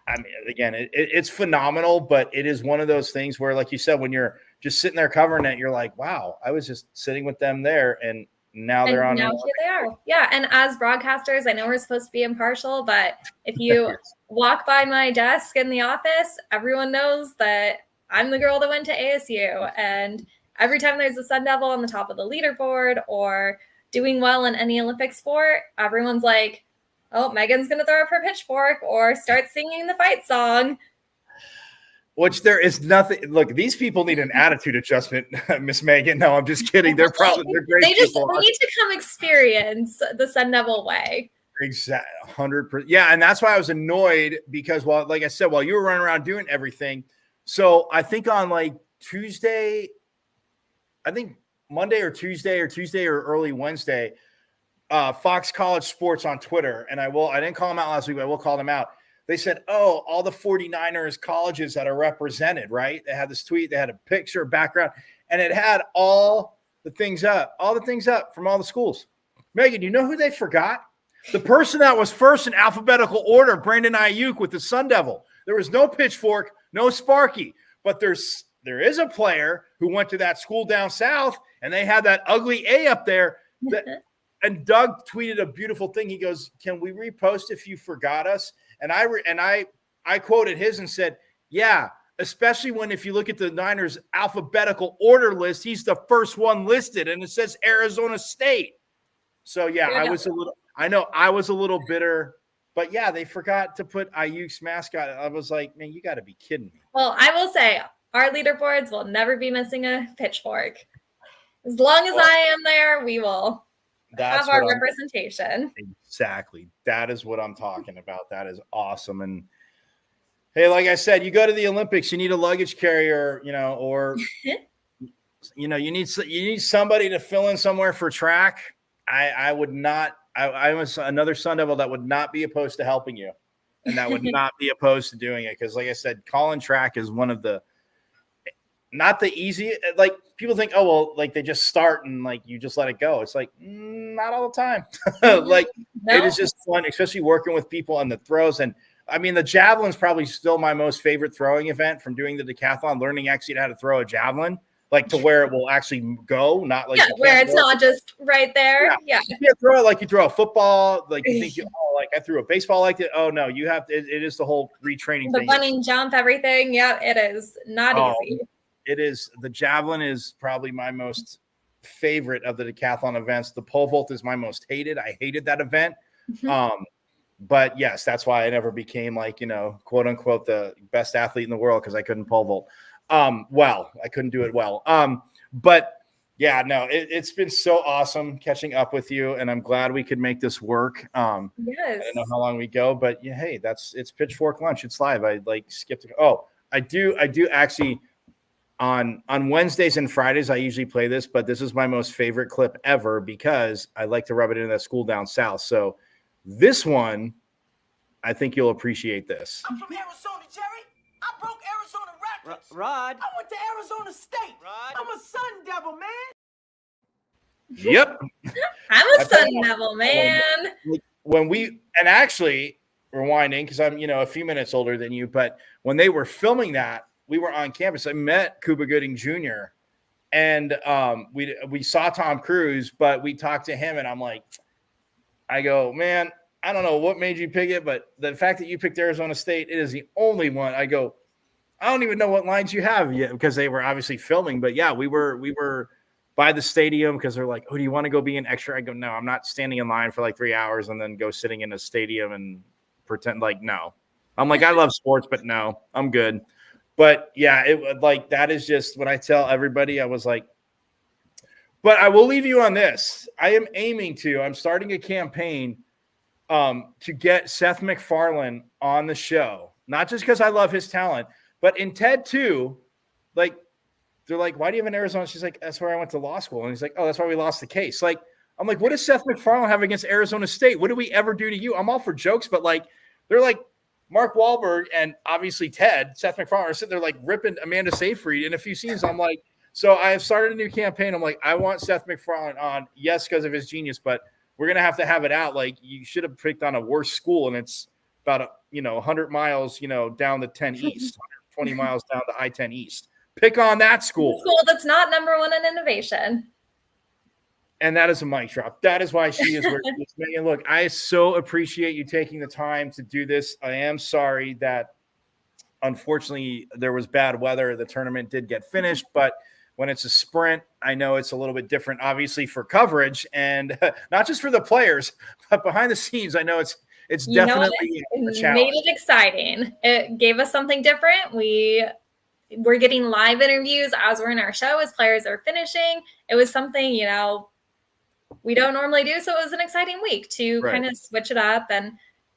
I mean, again, it's phenomenal, but it is one of those things where, like you said, when you're just sitting there covering it, you're like, wow, I was just sitting with them there, and now they're on. Now here they are. Yeah, and as broadcasters, I know we're supposed to be impartial, but if you walk by my desk in the office, everyone knows that I'm the girl that went to ASU, and every time there's a Sun Devil on the top of the leaderboard or doing well in any Olympic sport, everyone's like, oh, Meghan's going to throw up her pitchfork or start singing the fight song. Which there is nothing. Look, these people need an attitude adjustment, Miss Meghan. No, I'm just kidding. They're great. They need to come experience the Sun Devil way. Exactly, 100%. Yeah, and that's why I was annoyed because, well, like I said, while you were running around doing everything, so I think on like Tuesday, I think Monday or Tuesday or early Wednesday, Fox College Sports on Twitter, and I didn't call them out last week, but I will call them out. They said, oh, all the 49ers colleges that are represented, right? They had this tweet, they had a picture, background, and it had all the things up from all the schools. Meghan, you know who they forgot? The person that was first in alphabetical order, Brandon Ayuk with the Sun Devil. There was no pitchfork, no Sparky, but there is a player who went to that school down south, and they had that ugly A up there. And Doug tweeted a beautiful thing. He goes, "Can we repost if you forgot us?" And I quoted his and said, "Yeah, especially when if you look at the Niners alphabetical order list, he's the first one listed, and it says Arizona State." So yeah, I was a little bitter, but yeah, they forgot to put Ayuk's mascot. I was like, man, you got to be kidding me. Well, I will say our leaderboards will never be missing a pitchfork. As long as I am there, we will have our representation. Exactly. That is what I'm talking about. That is awesome. And hey, like I said, you go to the Olympics, you need a luggage carrier, or you need somebody to fill in somewhere for track. I would not. I was another Sun Devil that would not be opposed to helping you, and that would not be opposed to doing it because, like I said, calling track is one of the not the easy. Like people think, oh well, like they just start and like you just let it go. It's like not all the time. Like it is just fun, especially working with people on the throws. And I mean, the javelin's probably still my most favorite throwing event from doing the decathlon. Learning actually how to throw a javelin. Like to where it will actually go, not like where it's not just right there. Yeah. You can't throw it like you throw a football. Like you think, like I threw a baseball like that. Oh no, you have to. It is the whole retraining the thing. The running, jump, everything. Yeah, it is not easy. It is. The javelin is probably my most favorite of the decathlon events. The pole vault is my most hated. I hated that event. But yes, that's why I never became like quote unquote the best athlete in the world because I couldn't pole vault. I couldn't do it well. But yeah, no, it's been so awesome catching up with you, and I'm glad we could make this work. Yes. I don't know how long we go, but yeah, hey, it's Pitchfork Lunch. It's live. I skipped it. Oh, I do actually on Wednesdays and Fridays, I usually play this, but this is my most favorite clip ever because I like to rub it into that school down south. So this one, I think you'll appreciate this. I'm from Arizona, Jerry. I broke Arizona records. Rod. I went to Arizona State. Rod. I'm a Sun Devil, man. Yep. I'm a I Sun bet you- Devil, man. When we, and actually rewinding, because I'm, a few minutes older than you, but when they were filming that, we were on campus. I met Cuba Gooding Jr. and we saw Tom Cruise, but we talked to him, and I'm like, I go, man, I don't know what made you pick it, but the fact that you picked Arizona State, it is the only one. I go, I don't even know what lines you have yet, because they were obviously filming. But yeah, we were by the stadium because they're like, oh, do you want to go be an extra? I go, no, I'm not standing in line for like 3 hours and then go sitting in a stadium and pretend like, no. I'm like, I love sports, but no, I'm good. But yeah, it like, that is just when I tell everybody, I was like, but I will leave you on this. I'm starting a campaign to get Seth MacFarlane on the show, not just because I love his talent, but in TED too. Like, they're like, why do you have an Arizona? She's like, that's where I went to law school. And he's like, oh, that's why we lost the case. Like, I'm like, what does Seth MacFarlane have against Arizona State? What did we ever do to you? I'm all for jokes, but like, they're like Mark Wahlberg and obviously Ted, Seth MacFarlane are sitting there like ripping Amanda Seyfried in a few scenes. I'm like, so I have started a new campaign. I'm like, I want Seth MacFarlane on, yes, because of his genius, but we're gonna have to have it out. Like, you should have picked on a worse school, and it's about 100 miles, down the 10 East, 120 miles down the I-10 East. Pick on that school. School that's not number one in innovation. And that is a mic drop. That is why she is where she is. Meghan, look, I so appreciate you taking the time to do this. I am sorry that, unfortunately, there was bad weather. The tournament did get finished, but when it's a sprint, I know it's a little bit different, obviously, for coverage, and not just for the players, but behind the scenes. I know it's definitely a challenge. Made it exciting. It gave us something different. We're getting live interviews as we're in our show, as players are finishing. It was something, we don't normally do. So it was an exciting week to kind of switch it up and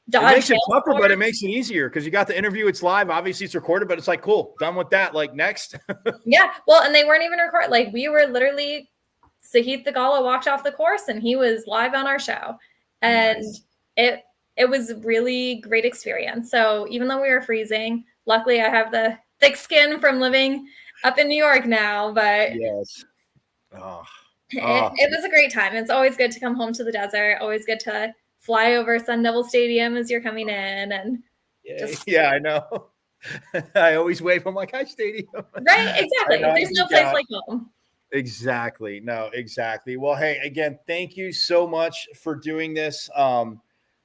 dodge. It makes it tougher, but it makes it easier because you got the interview. It's live. Obviously, it's recorded, but it's like, cool, done with that. Like, next. Yeah. Well, and they weren't even recorded. Like, we were literally, Sahith Theegala walked off the course and he was live on our show. And it was really great experience. So even though we were freezing, luckily I have the thick skin from living up in New York now, but yes. It was a great time. It's always good to come home to the desert. Always good to fly over Sun Devil Stadium as you're coming in, and yeah, I know. I always wave. I'm like, hi, stadium. Right, exactly. There's no place like home. Exactly. No, exactly. Well, hey, again, thank you so much for doing this.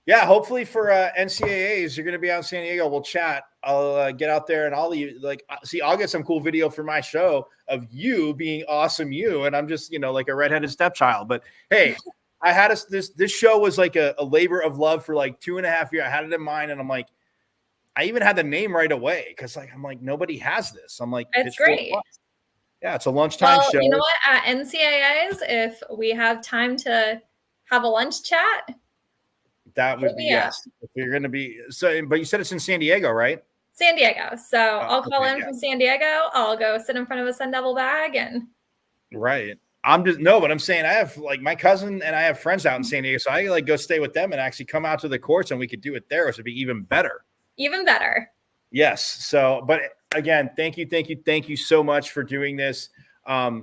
Yeah, hopefully for NCAAs, you're going to be out in San Diego. We'll chat. I'll get out there and I'll get some cool video for my show of you being awesome you. And I'm just, like a redheaded stepchild. But hey, I had this show was like a labor of love for like 2.5 years. I had it in mind, and I'm like, I even had the name right away because I'm like, nobody has this. I'm like, it's great. Yeah, it's a lunchtime show. You know what? At NCAAs, if we have time to have a lunch chat, that would be yes. If you're going to be but you said it's in San Diego, right? San Diego. So I'll call in from San Diego. I'll go sit in front of a Sun Devil bag and. Right. But I'm saying I have like my cousin and I have friends out in San Diego, so I like go stay with them and actually come out to the courts, and we could do it there, which would be even better. Even better. Yes. So, but again, thank you so much for doing this.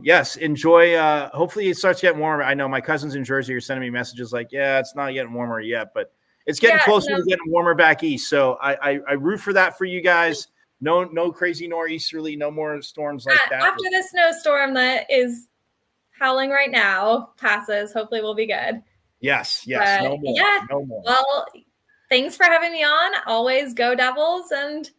Yes, enjoy. Hopefully it starts getting warmer. I know my cousins in Jersey are sending me messages like, yeah, it's not getting warmer yet, but it's getting closer to getting warmer back east. So I root for that for you guys. No crazy nor'easterly, no more storms like that. After the snowstorm that is howling right now passes, hopefully we'll be good. Yes. But no more. Yeah. No more. Well, thanks for having me on. Always go Devils, and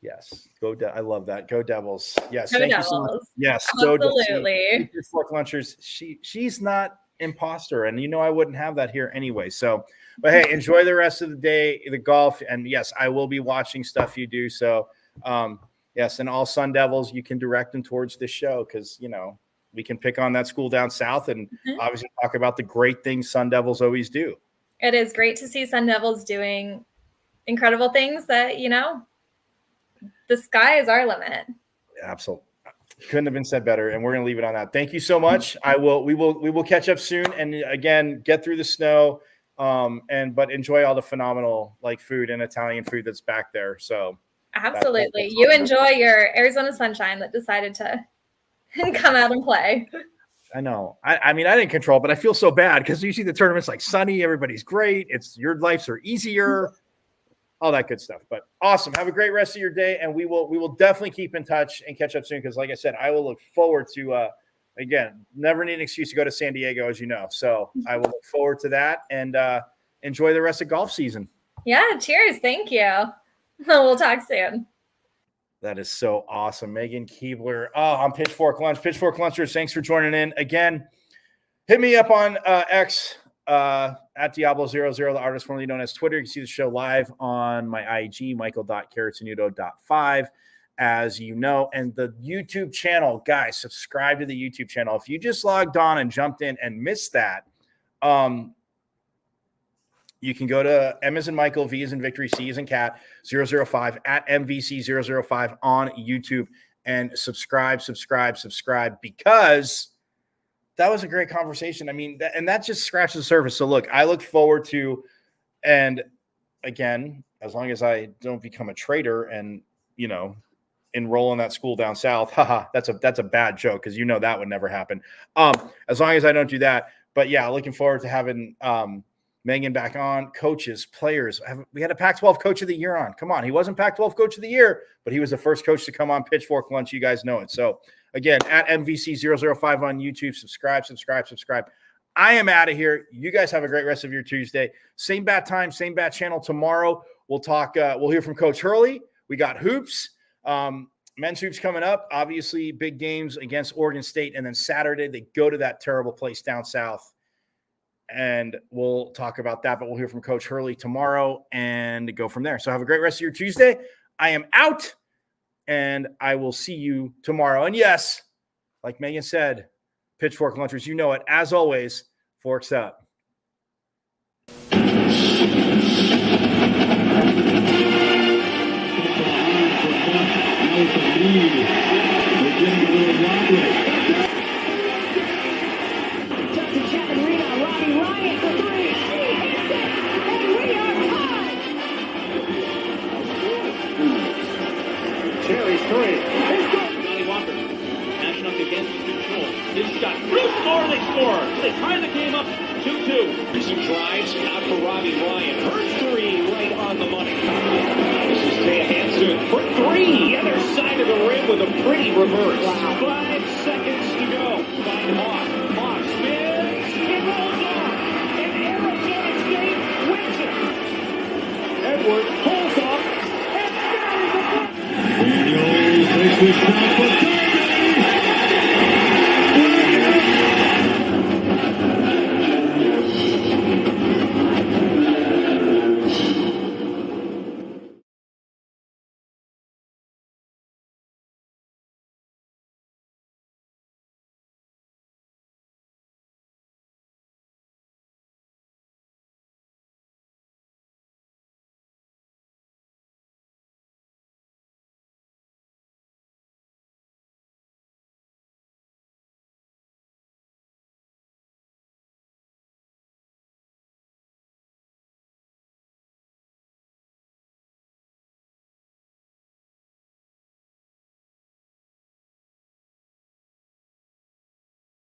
yes, I love that. Go Devils. Yes, go thank Devils. you so much. Yes, absolutely. Go Fork Lunchers. She's not imposter, and I wouldn't have that here anyway. So, but hey, enjoy the rest of the day, the golf, and yes, I will be watching stuff you do. So, yes, and all Sun Devils, you can direct them towards this show because we can pick on that school down south and obviously talk about the great things Sun Devils always do. It is great to see Sun Devils doing incredible things that, the sky is our limit. Absolutely. Couldn't have been said better. And we're going to leave it on that. Thank you so much. We will catch up soon. And again, get through the snow. But enjoy all the phenomenal food and Italian food that's back there. So absolutely. You enjoy your Arizona sunshine that decided to come out and play. I know. I mean, I didn't control, but I feel so bad because you see the tournament's like sunny, everybody's great. It's your lives are easier, all that good stuff. But awesome. Have a great rest of your day, and we will definitely keep in touch and catch up soon. Because, like I said, I will look forward to again. Never need an excuse to go to San Diego, as you know. So I will look forward to that and enjoy the rest of golf season. Yeah. Cheers. Thank you. We'll talk soon. That is so awesome. Meghan Kuebler. Oh, on Pitchfork Lunch. Pitchfork Lunchers, thanks for joining in. Again, hit me up on X at Diablo00, the artist formerly known as Twitter. You can see the show live on my IG, michael.carrotenuto.5, as you know. And the YouTube channel, guys, subscribe to the YouTube channel. If you just logged on and jumped in and missed that, you can go to M as in Michael, V as in Victory, C as in Cat, 005 at MVC005 on YouTube and subscribe because that was a great conversation. I mean, that just scratches the surface. So look, I look forward to, and again, as long as I don't become a traitor and, enroll in that school down south, that's a bad joke because that would never happen. As long as I don't do that. But yeah, looking forward to having Meghan back on, coaches, players. We had a Pac-12 Coach of the Year on. Come on. He wasn't Pac-12 Coach of the Year, but he was the first coach to come on Pitchfork Lunch. You guys know it. So, again, at MVC005 on YouTube, subscribe. I am out of here. You guys have a great rest of your Tuesday. Same bat time, same bat channel tomorrow. We'll talk. We'll hear from Coach Hurley. We got hoops. Men's hoops coming up. Obviously, big games against Oregon State. And then Saturday, they go to that terrible place down south. And we'll talk about that, but we'll hear from Coach Hurley tomorrow and go from there. So have a great rest of your Tuesday. I am out, and I will see you tomorrow. And yes, like Meghan said, Pitchfork Lunchers, you know it. As always, forks up. They score. They tie the game up 2-2. Recent drives out for Robbie Ryan. Her three right on the money. This is Taya Hansen for three. Other side of the rim with a pretty reverse. Wow. 5 seconds to go. Find Hawk. Hawk spins. It rolls on. And Arizona State wins it. Edwards pulls up. And there is a block. And he takes this shot.